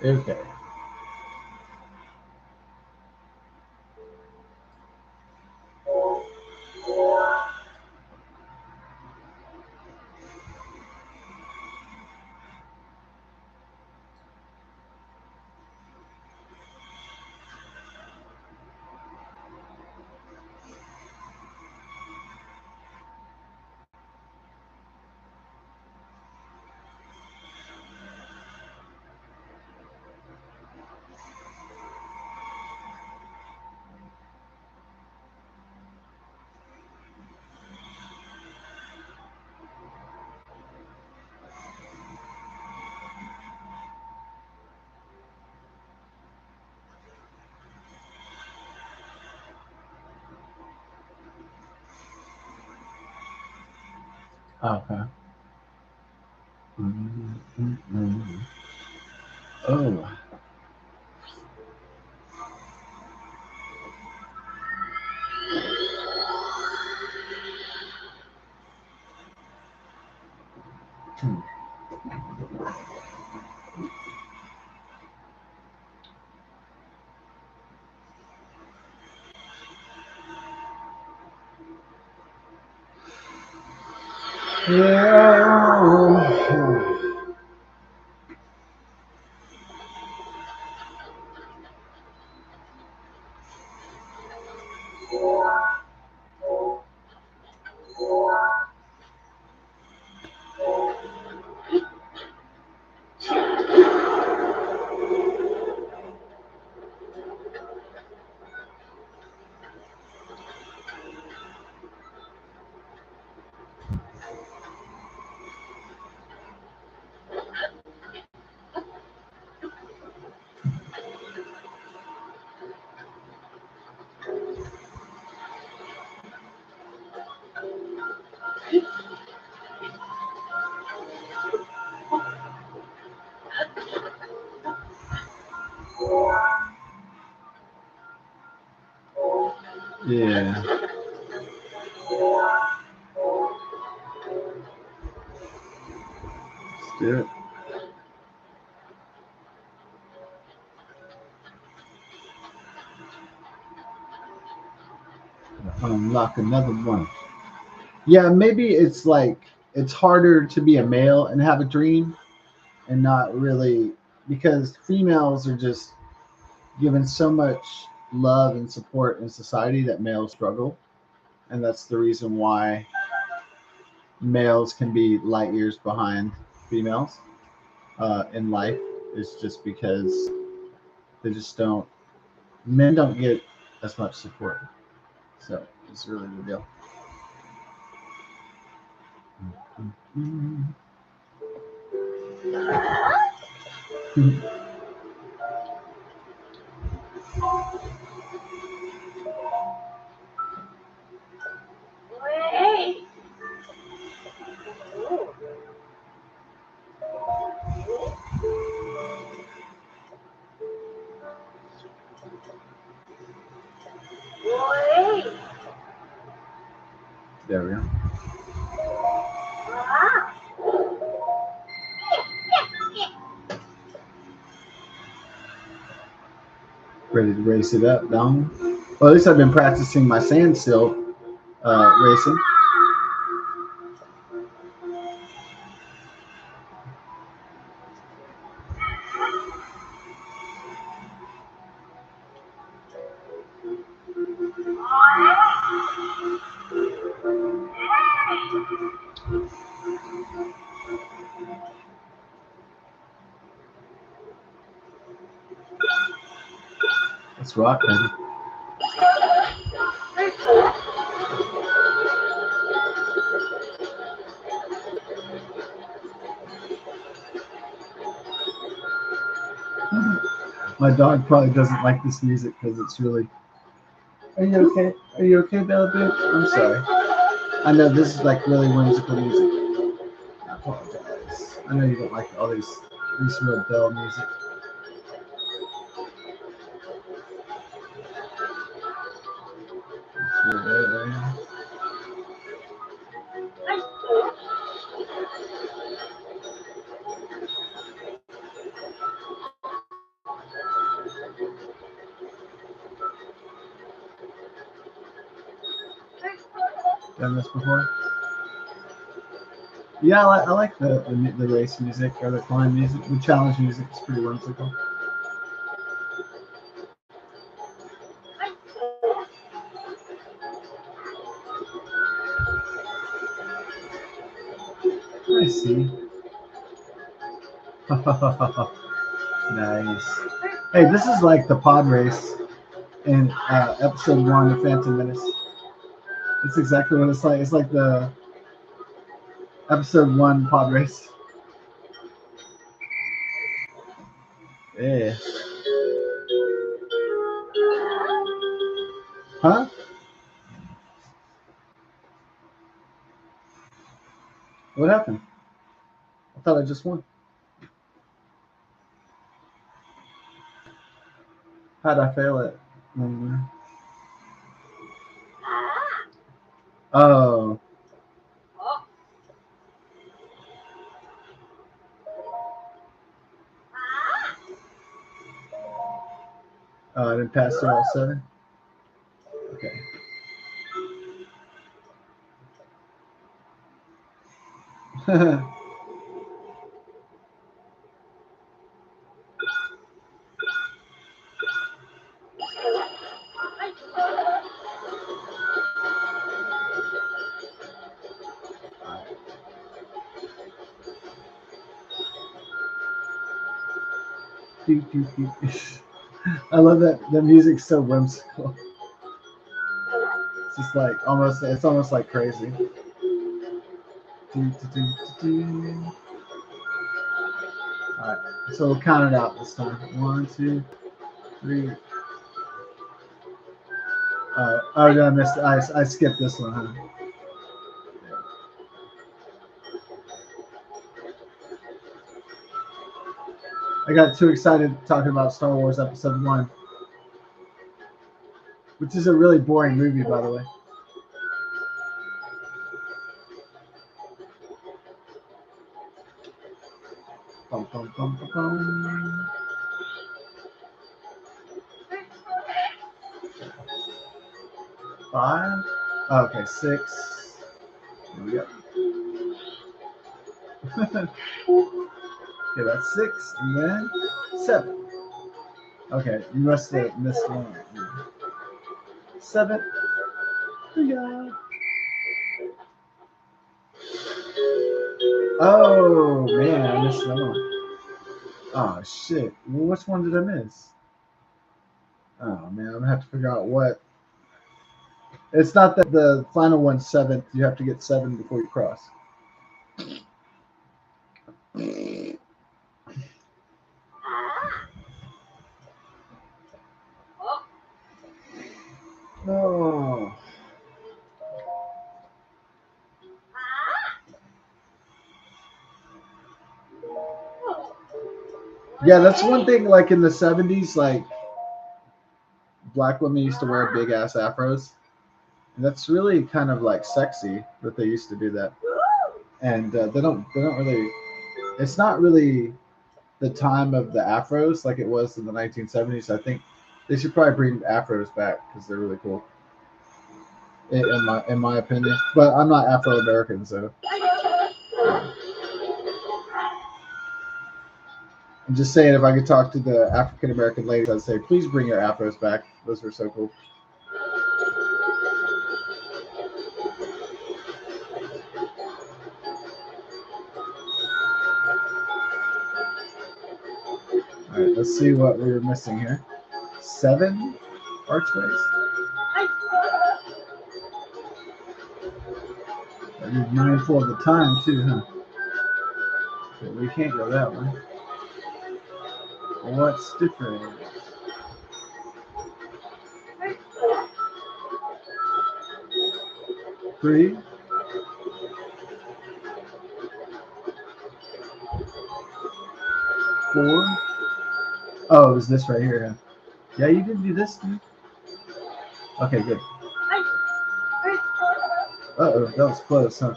Okay. Okay. Mm, mm, mm. Oh. Hmm. Yeah. Yeah. Let's do it. Unlock another one. Yeah, maybe it's like it's harder to be a male and have a dream and not really because females are just given so much love and support in society that males struggle. And that's the reason why males can be light years behind females in life, is just because they just don't, men don't get as much support. So it's really the deal. There we go. Ready to race it up, down. Well, at least I've been practicing my standstill racing. Let's rock, baby. My dog probably doesn't like this music because it's really. Are you okay? Are you okay, Bella Boo? I'm sorry. I know this is like really whimsical music. I apologize. I know you don't like all these real bell music. Done this before? Yeah, I like the race music or the climb music. The challenge music is pretty whimsical. I see. Nice. Hey, this is like the pod race in episode 1 of Phantom Menace. It's exactly what it's like. It's like the episode 1 pod race. Yeah. Huh? What happened? I thought I just won. How'd I fail it? Oh. Oh, I didn't pass through all 7? Okay. I love that the music's so whimsical. It's just like it's almost like crazy. Alright, so we'll count it out this time. 1, 2, 3. Oh, yeah, I missed it. I skipped this one, huh? I got too excited talking about Star Wars Episode 1, which is a really boring movie, by the way. Bum, bum, bum, bum, bum. Five. Oh, okay, 6. Here we go. Okay, that's 6, and then 7. Okay, you must have missed one. 7. Yeah. Oh man, I missed that one. Oh shit. Well, which one did I miss? Oh man, I'm gonna have to figure out what. It's not that the final one's 7th. You have to get 7 before you cross. Oh. Yeah, that's one thing. Like in the 70s, like black women used to wear big ass afros. And that's really kind of like sexy that they used to do that. And they don't really. It's not really the time of the afros like it was in the 1970s. I think They should probably bring afros back because they're really cool, in my opinion. But I'm not Afro American, so I'm just saying if I could talk to the African American ladies, I'd say please bring your afros back. Those were so cool. All right, let's see what we were missing here. 7 archways. You're mindful of the time too, huh? Okay, we can't go that way. What's different? 3, 4. Oh, it was this right here. Huh? Yeah, you did do this, dude. Okay, good. Uh-oh, that was close, huh?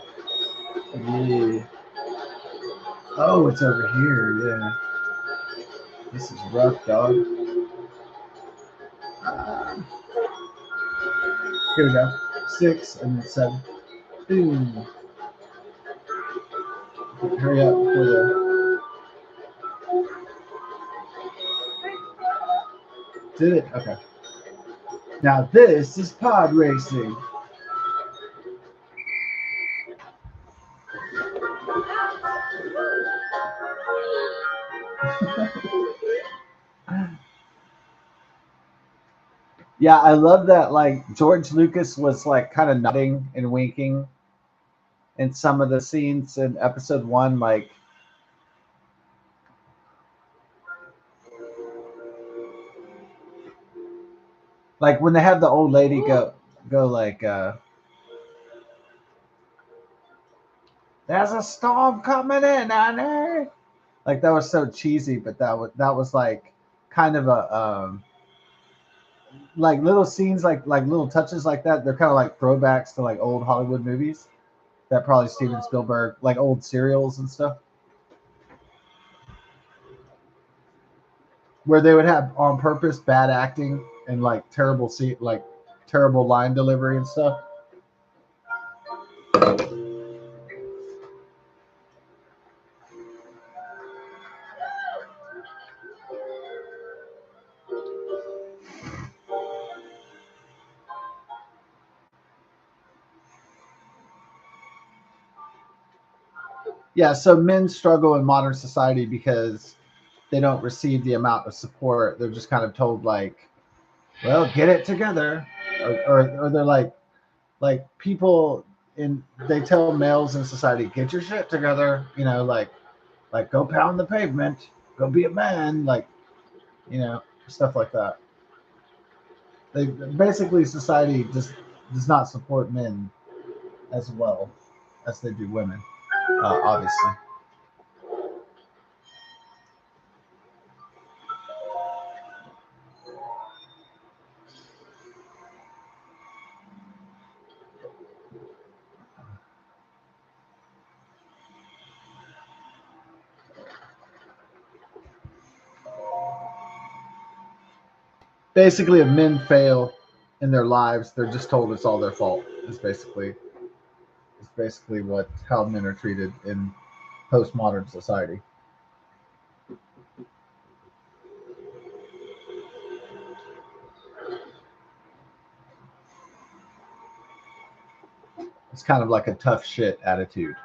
Yeah. Oh, it's over here, yeah. This is rough, dog. Uh, Here we go. 6 and then 7. Ooh. Hurry up before the... Did it? Okay. Now this is pod racing. Yeah, I love that. Like George Lucas was like kind of nodding and winking in some of the scenes in episode 1, like when they have the old lady go like, "There's a storm coming in, honey." Like that was so cheesy, but that was like kind of a like little scenes, like little touches like that. They're kind of like throwbacks to like old Hollywood movies that probably Steven Spielberg, like old serials and stuff, where they would have on purpose bad acting and like terrible line delivery and stuff. Yeah, so men struggle in modern society because they don't receive the amount of support. They're just kind of told like, well, get it together, or they're like people in they tell males in society, get your shit together, like go pound the pavement, go be a man, like stuff like that. They basically society just does not support men as well as they do women, obviously. Basically, if men fail in their lives, they're just told it's all their fault. It's basically what how men are treated in postmodern society. It's kind of like a tough shit attitude.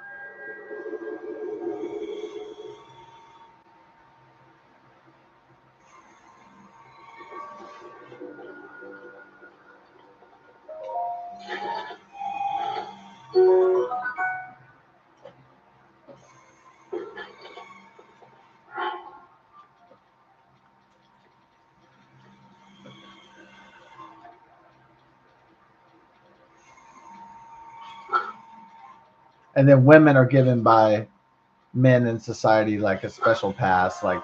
And then women are given by men in society like a special pass. Like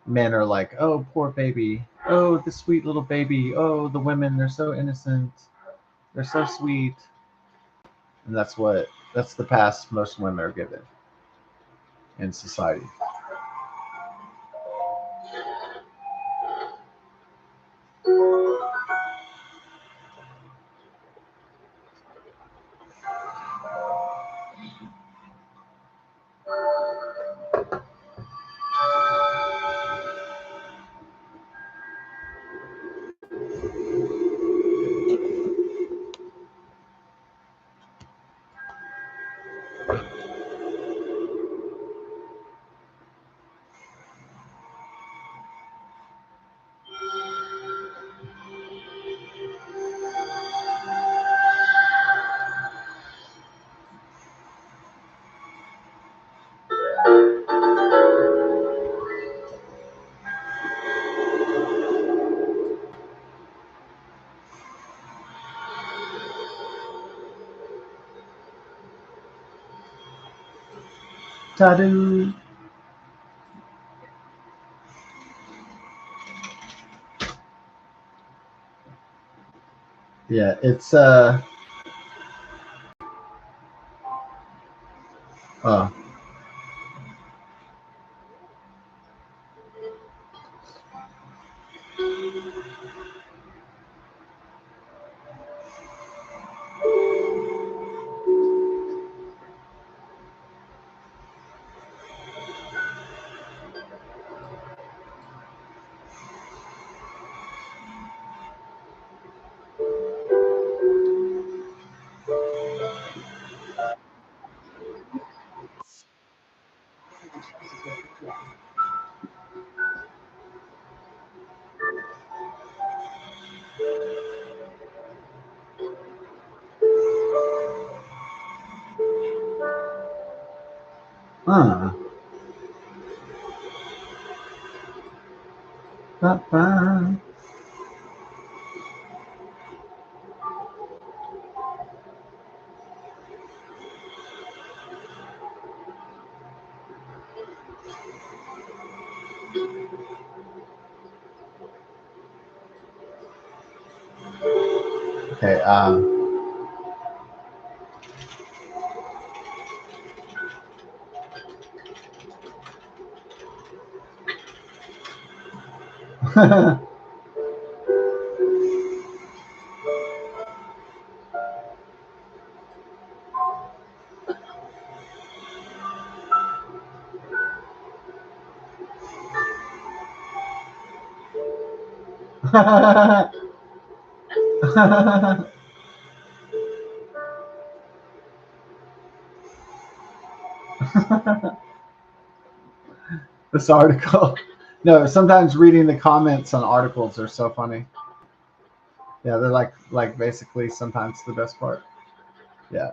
men are like, oh, poor baby. Oh, the sweet little baby. Oh, the women, they're so innocent. They're so sweet. And that's the pass most women are given in society. Ta-doo. Yeah, it's oh. Huh. Ba-ba. Okay. This article. No, sometimes reading the comments on articles are so funny. Yeah, they're like basically sometimes the best part. Yeah.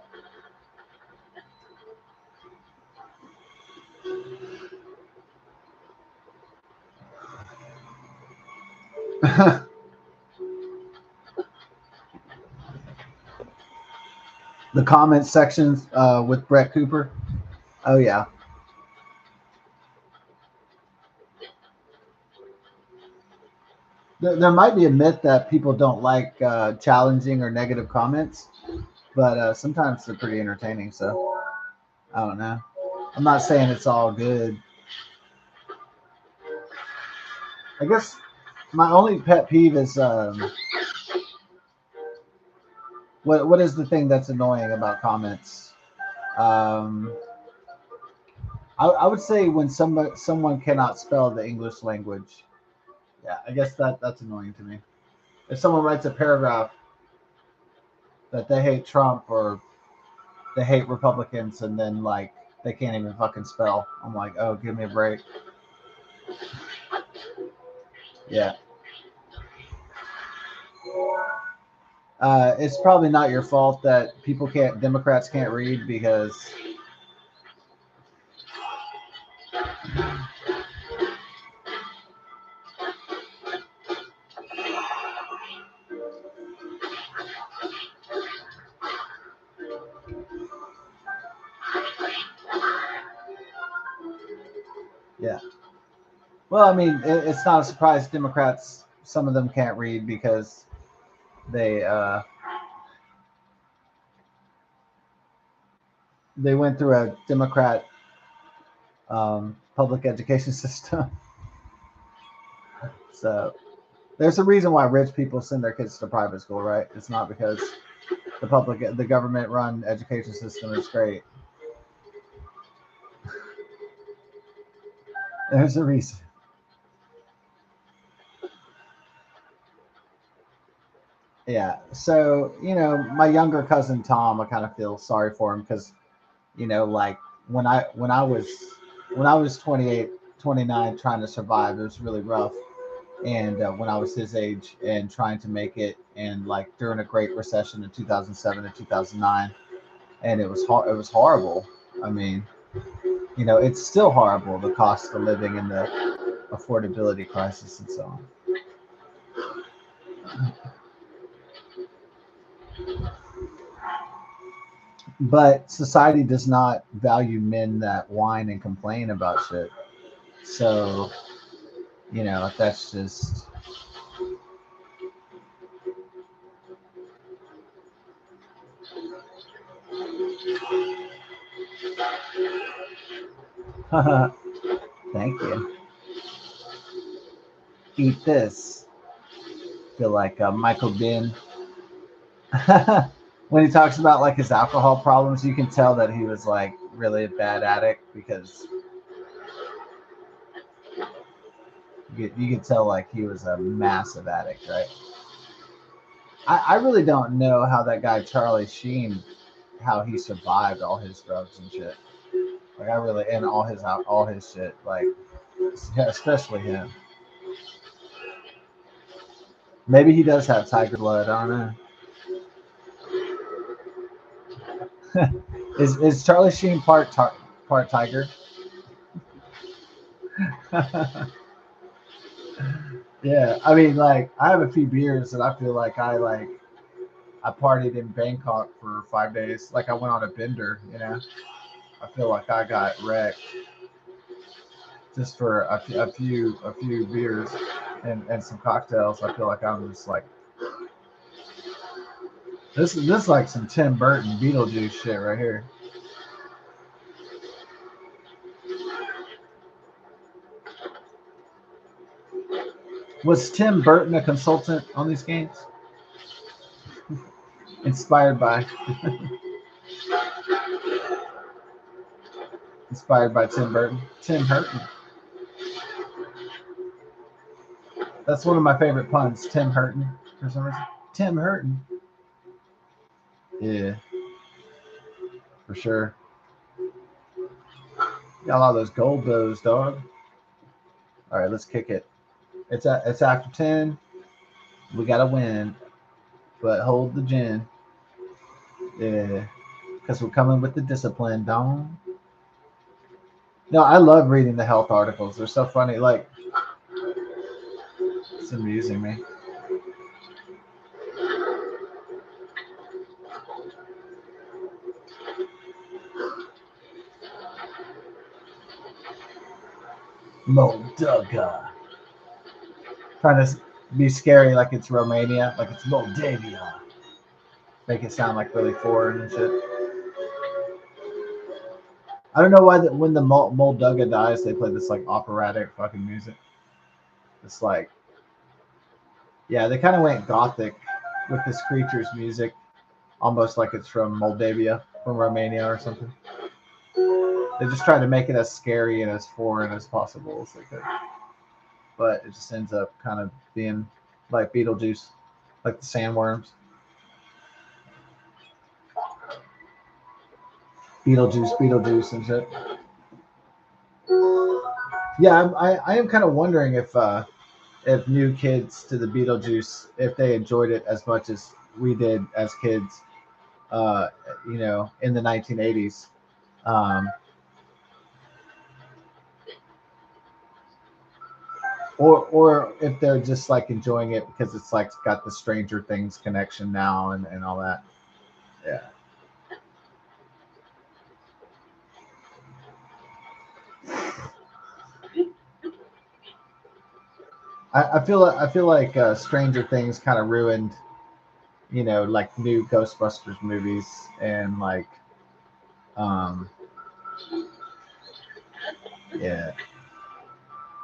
The comment sections with Brett Cooper. Oh yeah. There might be a myth that people don't like challenging or negative comments, but sometimes they're pretty entertaining. So I don't know. I'm not saying it's all good. I guess my only pet peeve is what is the thing that's annoying about comments? Um, I would say when someone cannot spell the English language. Yeah, I guess that's annoying to me. If someone writes a paragraph that they hate Trump or they hate Republicans and then like they can't even fucking spell, I'm like, oh, give me a break. Yeah. It's probably not your fault that Democrats can't read because yeah. Well, I mean, it's not a surprise Democrats. Some of them can't read because they they went through a Democrat public education system. So there's a reason why rich people send their kids to private school, right? It's not because the government run education system is great. There's a reason. Yeah. So my younger cousin Tom, I kind of feel sorry for him because like when I was 28, 29, trying to survive, it was really rough. And when I was his age and trying to make it, and like during a Great Recession in 2007 and 2009, and it was horrible. I mean, it's still horrible, the cost of living and the affordability crisis and so on. But society does not value men that whine and complain about shit. So, that's just thank you. Eat this. Feel like Michael Bin. When he talks about like his alcohol problems, you can tell that he was like really a bad addict because you can tell like he was a massive addict, right? I really don't know how that guy Charlie Sheen, how he survived all his drugs and shit. Like I really and all his shit, like especially him. Maybe he does have tiger blood. I don't know. Is Charlie Sheen part tiger? Yeah, I mean, like I have a few beers and I feel like I partied in Bangkok for 5 days. Like I went on a bender. I feel like I got wrecked just for a few beers and some cocktails. I feel like I'm just like this is like some Tim Burton Beetlejuice shit right here. Was Tim Burton a consultant on these games? Inspired by inspired by Tim Burton. Tim Burton. That's one of my favorite puns. Tim Burton for some reason. Tim Burton. Yeah, for sure. Got a lot of those gold bows, dog. All right, let's kick it. It's after 10. We gotta win, but hold the gin. Yeah, because we're coming with the discipline, dong. No, I love reading the health articles. They're so funny. Like it's amusing me. Moldova. Trying to be scary like it's Romania, like it's Moldavia. Make it sound like really foreign and shit. I don't know why when the Moldova dies, they play this like operatic fucking music. It's like, yeah, they kind of went gothic with this creature's music, almost like it's from Moldavia, from Romania or something. They just tried to make it as scary and as foreign as possible as they could, but it just ends up kind of being like Beetlejuice, like the sandworms. Beetlejuice, and shit. Yeah, I am kind of wondering if new kids to the Beetlejuice, if they enjoyed it as much as we did as kids, uh, in the 1980s. Um, or if they're just like enjoying it because it's like got the Stranger Things connection now and all that. Yeah. I feel like Stranger Things kind of ruined, like new Ghostbusters movies and like, um, yeah.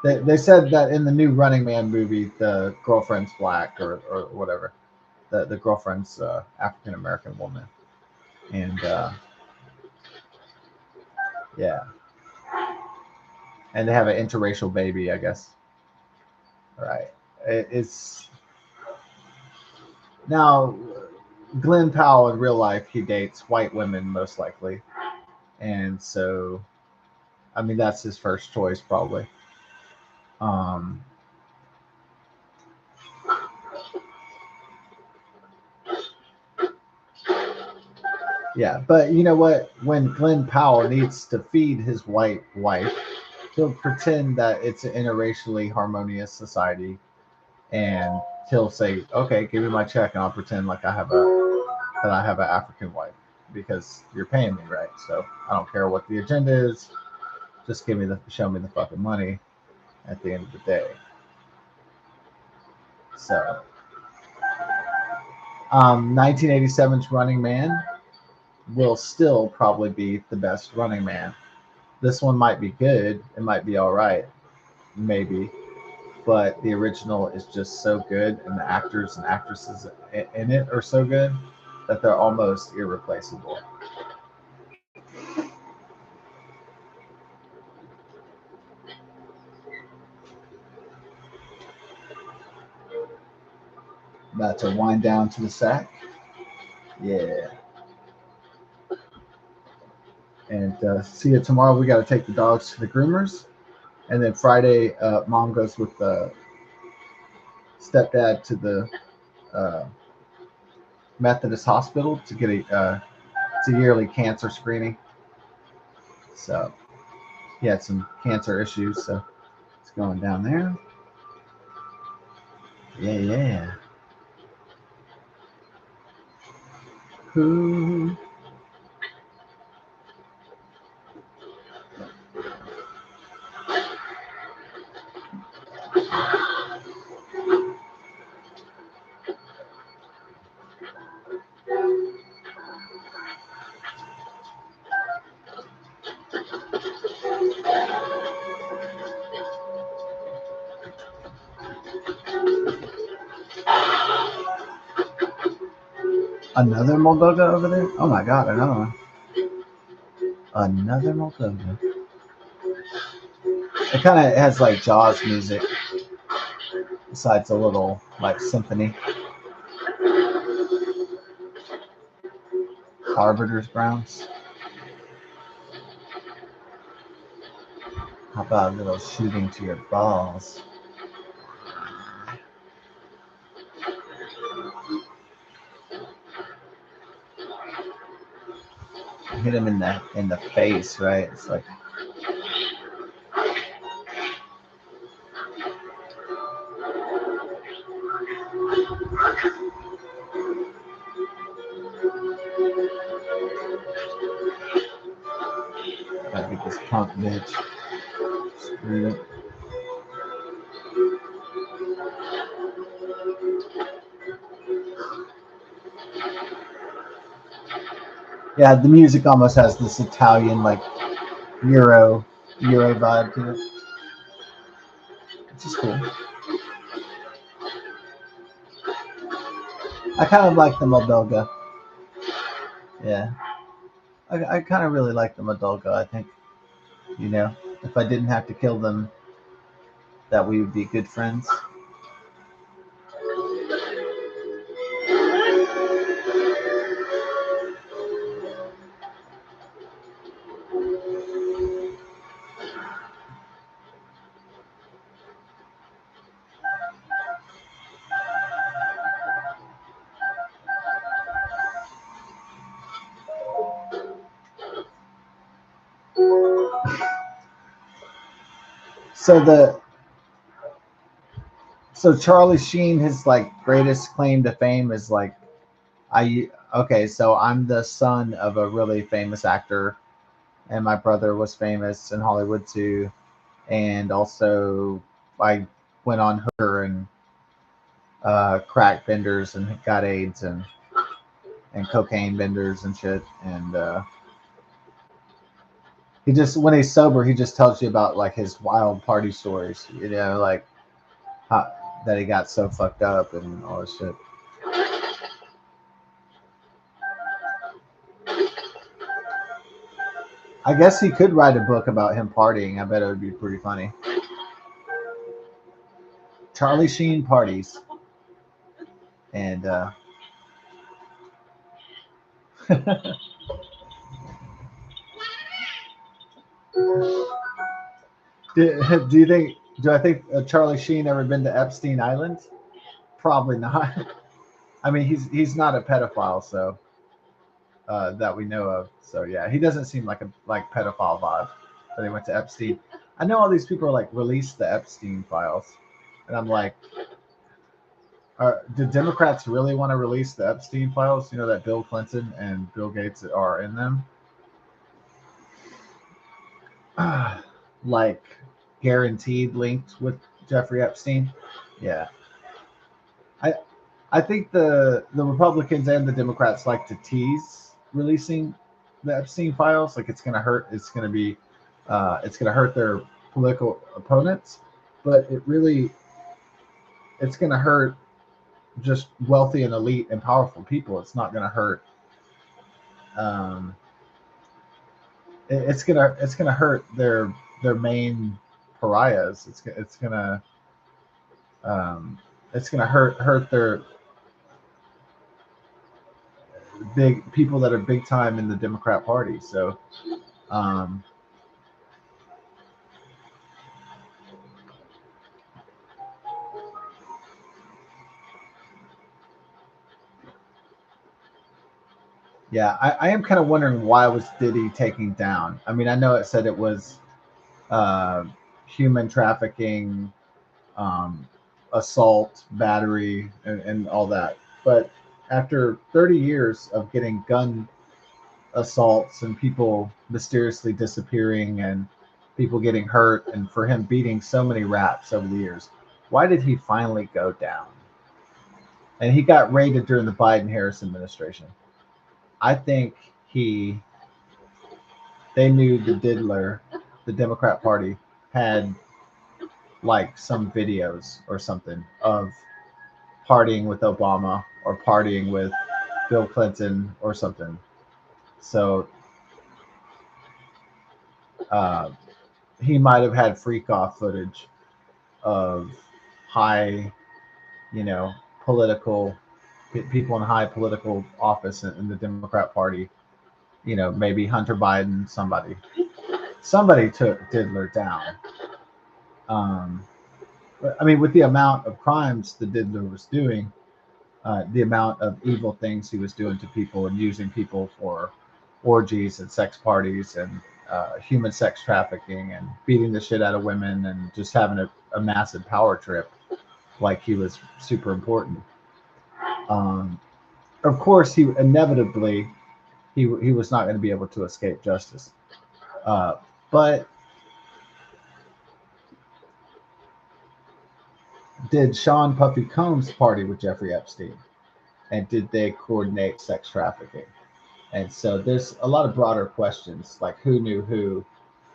They said that in the new Running Man movie, the girlfriend's black or whatever. The girlfriend's African American woman, and yeah, and they have an interracial baby, I guess. Right. It's now Glenn Powell in real life. He dates white women most likely, and so I mean that's his first choice probably. Um, yeah, but you know what? When Glenn Powell needs to feed his white wife, he'll pretend that it's an interracially harmonious society, and he'll say, "Okay, give me my check," and I'll pretend like I have an African wife. because you're paying me, right? So I don't care what the agenda is. Just show me the fucking money at the end of the day. So, 1987's Running Man will still probably be the best Running Man. This one might be good. It might be all right, maybe, but the original is just so good, and the actors and actresses in it are so good that they're almost irreplaceable. About to wind down to the sack. Yeah. And see you tomorrow. We got to take the dogs to the groomers. And then Friday, mom goes with the stepdad to the uh, Methodist hospital to get it's a yearly cancer screening. So he had some cancer issues. So it's going down there. Yeah, yeah. Who? Another Moldova over there? Oh my god, another one. Another Moldova. It kind of has like Jaws music, besides a little like symphony. Arbiters Browns. How about a little shooting to your balls? Hit him in the face, right? It's like gotta get this punk bitch. Screw it. Yeah, the music almost has this Italian like Euro vibe to it, which is cool. I kind of like the Moldova. Yeah, I kind of really like the Moldova. I think if I didn't have to kill them, that we would be good friends. So Charlie Sheen, his like greatest claim to fame is like so I'm the son of a really famous actor, and my brother was famous in Hollywood too, and also I went on hooker and crack benders and got AIDS and cocaine benders and shit, and he just when he's sober he just tells you about like his wild party stories, like how, that he got so fucked up and all this shit. I guess he could write a book about him partying. I bet it would be pretty funny. Charlie Sheen parties. And do you think? Do I think Charlie Sheen ever been to Epstein Island? Probably not. I mean, he's not a pedophile, so that we know of. So yeah, he doesn't seem like a pedophile vibe. But he went to Epstein. I know all these people are like release the Epstein files, and I'm like, do Democrats really want to release the Epstein files? You know that Bill Clinton and Bill Gates are in them, like guaranteed linked with Jeffrey Epstein. Yeah, I I think the Republicans and the Democrats like to tease releasing the Epstein files. Like it's going to hurt. It's going to hurt their political opponents, but it's going to hurt just wealthy and elite and powerful people. It's not going to hurt. Um, it's gonna hurt their main pariahs. Um, it's gonna hurt their big people that are big time in the Democrat Party. So um, yeah, I am kind of wondering why was Diddy taken down. I mean, I know it said it was uh, human trafficking, um, assault, battery, and all that, but after 30 years of getting gun assaults and people mysteriously disappearing and people getting hurt, and for him beating so many raps over the years, why did he finally go down? And he got raided during the Biden Harris administration. I think he they knew the diddler, the Democrat Party, had like some videos or something of partying with Obama or partying with Bill Clinton or something. So uh, he might have had freak off footage of high, you know, political people in high political office in the Democrat Party. You know, maybe Hunter Biden, somebody took Diddler down. Um, but, I mean, with the amount of crimes the Diddler was doing, the amount of evil things he was doing to people and using people for orgies and sex parties and human sex trafficking and beating the shit out of women and just having a massive power trip like he was super important. Um, of course, he inevitably he was not going to be able to escape justice. But did Sean Puffy Combs party with Jeffrey Epstein? And did they coordinate sex trafficking? And so there's a lot of broader questions like who knew who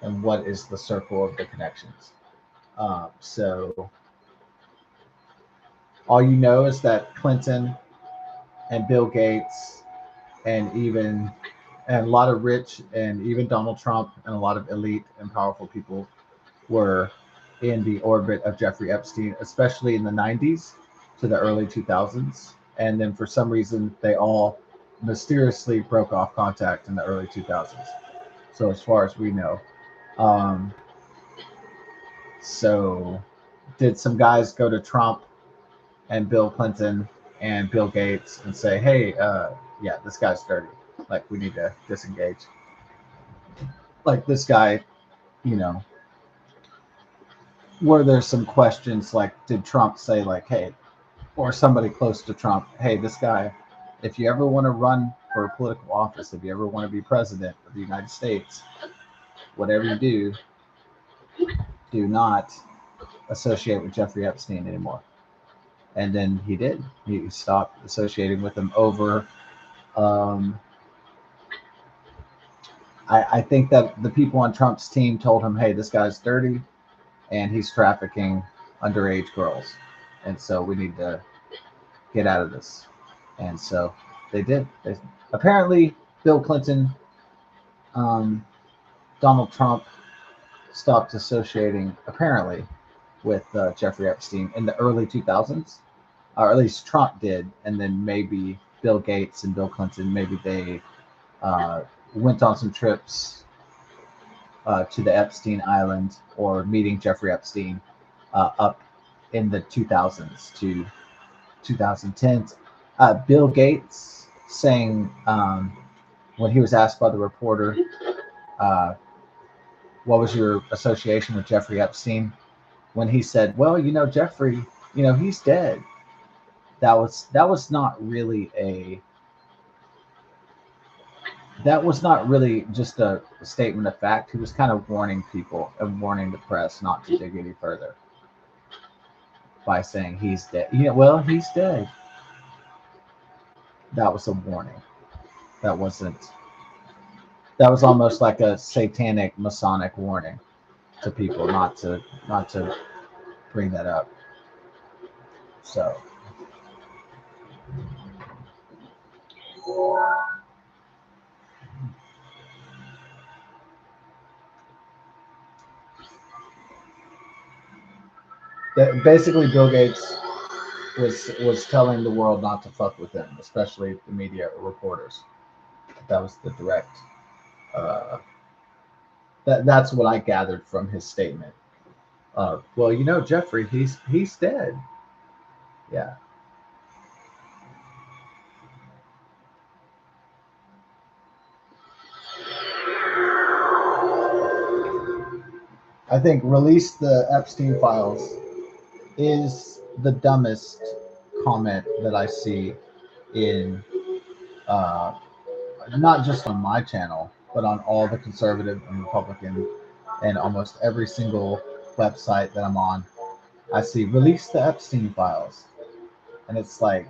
and what is the circle of the connections. So all you know is that Clinton and Bill Gates and even and a lot of rich and even Donald Trump and a lot of elite and powerful people were in the orbit of Jeffrey Epstein, especially in the 90s to the early 2000s. And then for some reason, they all mysteriously broke off contact in the early 2000s. So, as far as we know. Um, so, did some guys go to Trump and Bill Clinton and Bill Gates and say, hey, yeah, this guy's dirty. Like, we need to disengage. Like, this guy, you know, were there some questions like, did Trump say, like, hey, or somebody close to Trump, hey, this guy, if you ever want to run for a political office, if you ever want to be president of the United States, whatever you do not associate with Jeffrey Epstein anymore. And then he did. He stopped associating with him over. Um, I think that the people on Trump's team told him, hey, this guy's dirty and he's trafficking underage girls. And so we need to get out of this. And so they did. Apparently, Bill Clinton, um, Donald Trump stopped associating, apparently, with Jeffrey Epstein in the early 2000s, or at least Trump did. And then maybe Bill Gates and Bill Clinton, maybe they went on some trips to the Epstein Island or meeting Jeffrey Epstein up in the 2000s to 2010s. Bill Gates saying when he was asked by the reporter, uh, what was your association with Jeffrey Epstein? When he said, well, you know, Jeffrey, you know, he's dead. that was not really a that was not really just a statement of fact. He was kind of warning people and warning the press not to dig any further by saying he's dead. Yeah, well, he's dead. That was a warning. That wasn't. That was almost like a satanic Masonic warning to people not to bring that up. So that basically Bill Gates was telling the world not to fuck with him, especially the media reporters. That was the direct. Uh, that's what I gathered from his statement. Well, Jeffrey, he's dead. Yeah, I think release the Epstein files is the dumbest comment that I see in uh, not just on my channel, but on all the conservative and Republican and almost every single website that I'm on. I see release the Epstein files, and it's like,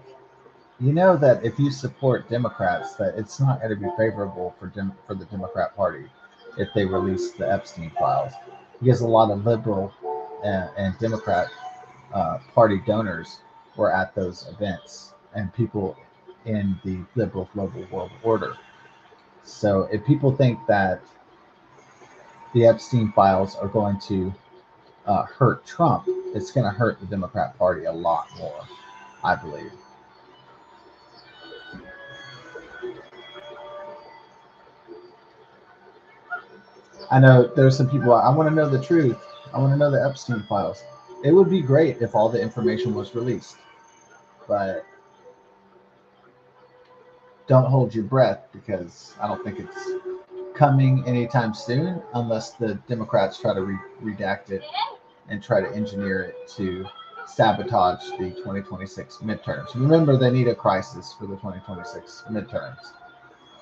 that if you support Democrats, that it's not going to be favorable for the Democrat Party if they release the Epstein files, because a lot of liberal and Democrat party donors were at those events and people in the liberal global world order. So if people think that the Epstein files are going to hurt Trump, it's going to hurt the Democrat Party a lot more, I believe. I know there's some people, I want to know the truth. I want to know the Epstein files. It would be great if all the information was released, but don't hold your breath because I don't think it's coming anytime soon unless the Democrats try to redact it and try to engineer it to sabotage the 2026 midterms. Remember, they need a crisis for the 2026 midterms.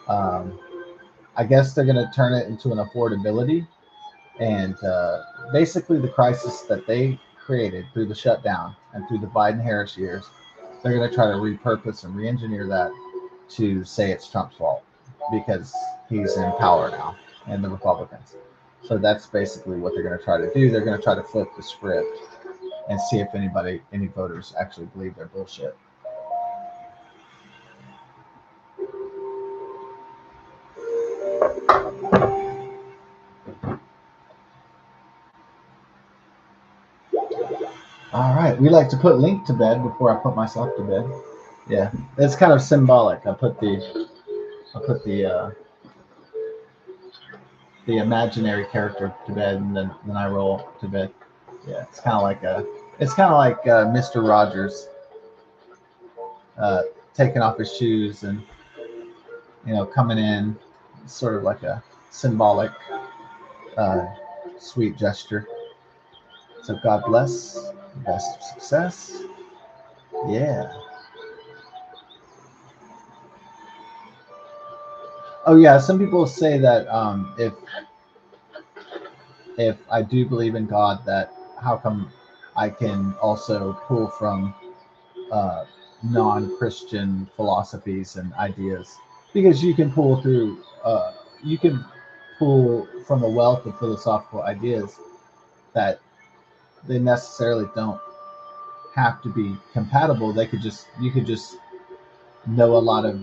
Um, I guess they're going to turn it into an affordability. And basically, the crisis that they created through the shutdown and through the Biden Harris years, they're going to try to repurpose and re engineer that to say it's Trump's fault because he's in power now and the Republicans. So that's basically what they're going to try to do. They're going to try to flip the script and see if any voters actually believe their bullshit. All right, we like to put Link to bed before I put myself to bed. Yeah, it's kind of symbolic. I put the imaginary character to bed, and then I roll to bed. Yeah, it's kind of like Mr. Rogers uh, taking off his shoes and coming in, sort of like a symbolic, uh, sweet gesture. So God bless, best of success. Yeah. Oh yeah. Some people say that if I do believe in God, that how come I can also pull from uh, non-Christian philosophies and ideas, because you can pull from a wealth of philosophical ideas that they necessarily don't have to be compatible. You could just know a lot of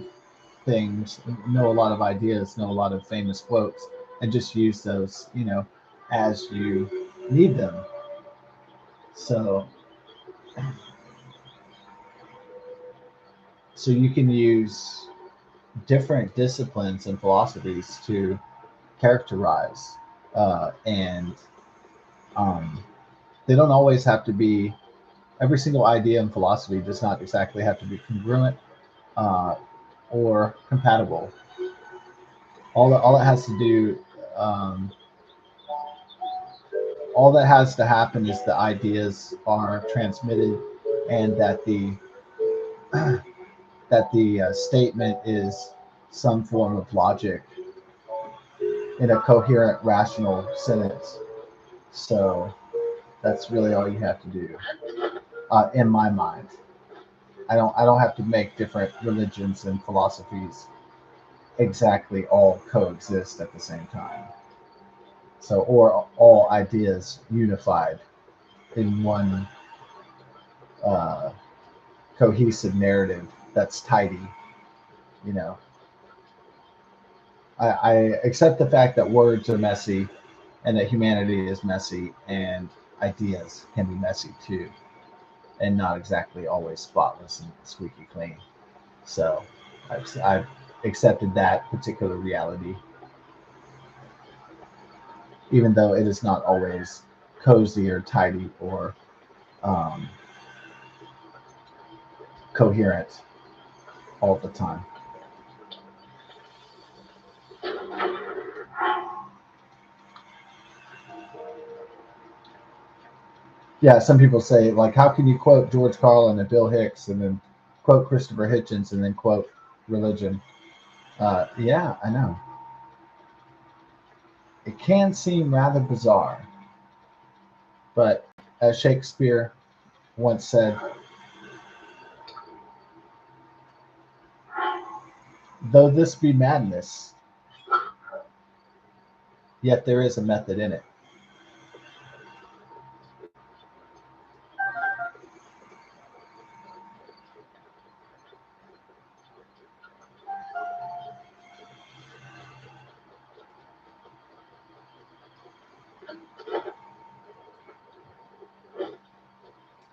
things, know a lot of ideas, know a lot of famous quotes, and just use those, as you need them. So you can use different disciplines and philosophies to characterize, and um, they don't always have to be. Every single idea in philosophy does not exactly have to be congruent uh, or compatible. All it has to do, um, all that has to happen is the ideas are transmitted, and that that the statement is some form of logic in a coherent, rational sentence. So that's really all you have to do, in my mind. I don't have to make different religions and philosophies exactly all coexist at the same time. So, or all ideas unified in one uh, cohesive narrative that's tidy. You know, I accept the fact that words are messy and that humanity is messy and ideas can be messy too and not exactly always spotless and squeaky clean. So I've accepted that particular reality, even though it is not always cozy or tidy or um, coherent all the time. Yeah, some people say, like, how can you quote George Carlin and Bill Hicks and then quote Christopher Hitchens and then quote religion? Yeah, I know. It can seem rather bizarre, but as Shakespeare once said, though this be madness, yet there is a method in it.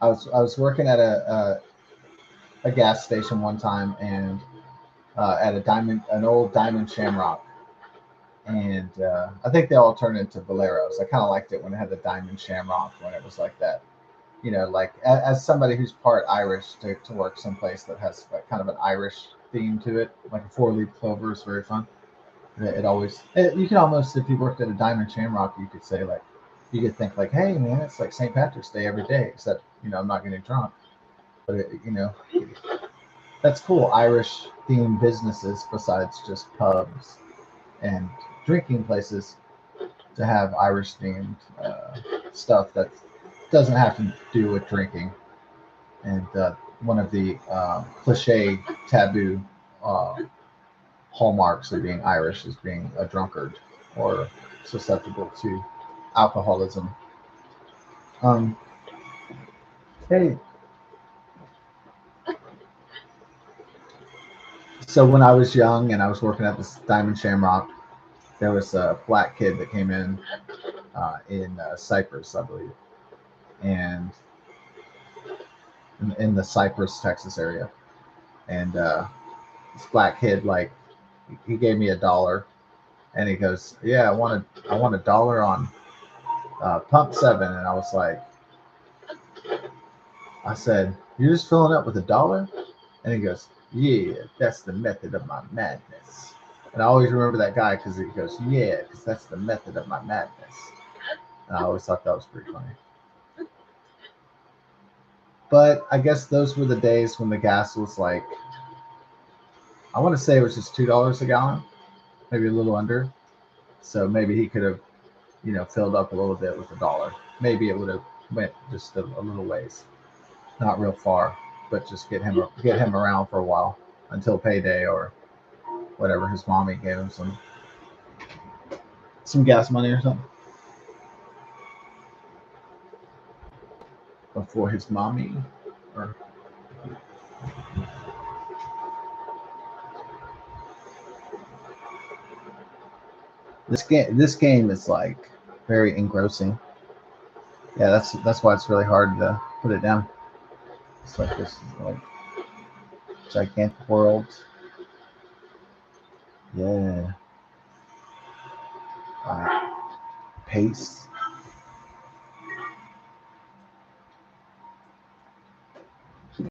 I was working at a gas station one time and at an old Diamond Shamrock, and I think they all turned into Valeros. I kind of liked it when it had the Diamond Shamrock when it was like that. You know, like as somebody who's part Irish to work someplace that has like kind of an Irish theme to it, like a four-leaf clover is very fun. You can almost, if you worked at a Diamond Shamrock, you could say like, you could think like, hey man, it's like St. Patrick's Day every day, except I'm not getting drunk, but that's cool. Irish themed businesses besides just pubs and drinking places to have Irish themed stuff that doesn't have to do with drinking. And one of the cliche taboo uh, hallmarks of being Irish is being a drunkard or susceptible to alcoholism. Um, hey, so when I was young and I was working at this Diamond Shamrock, there was a black kid that came in Cyprus, I believe, and in the Cyprus, Texas area. And this black kid, like, he gave me $1, and he goes, "Yeah, I want $1 on pump 7." And I said, "You're just filling up with $1?" And he goes, "Yeah, that's the method of my madness." And I always remember that guy because he goes, "Yeah, because that's the method of my madness." And I always thought that was pretty funny. But I guess those were the days when the gas was like, I want to say it was just $2 a gallon, maybe a little under. So maybe he could have, filled up a little bit with $1. Maybe it would have went just a little ways, not real far, but just get him around for a while until payday or whatever. His mommy gave him some gas money or something before his mommy. Or this game is like very engrossing. Yeah, that's why it's really hard to put it down. It's like this like gigantic world. Yeah. Pace.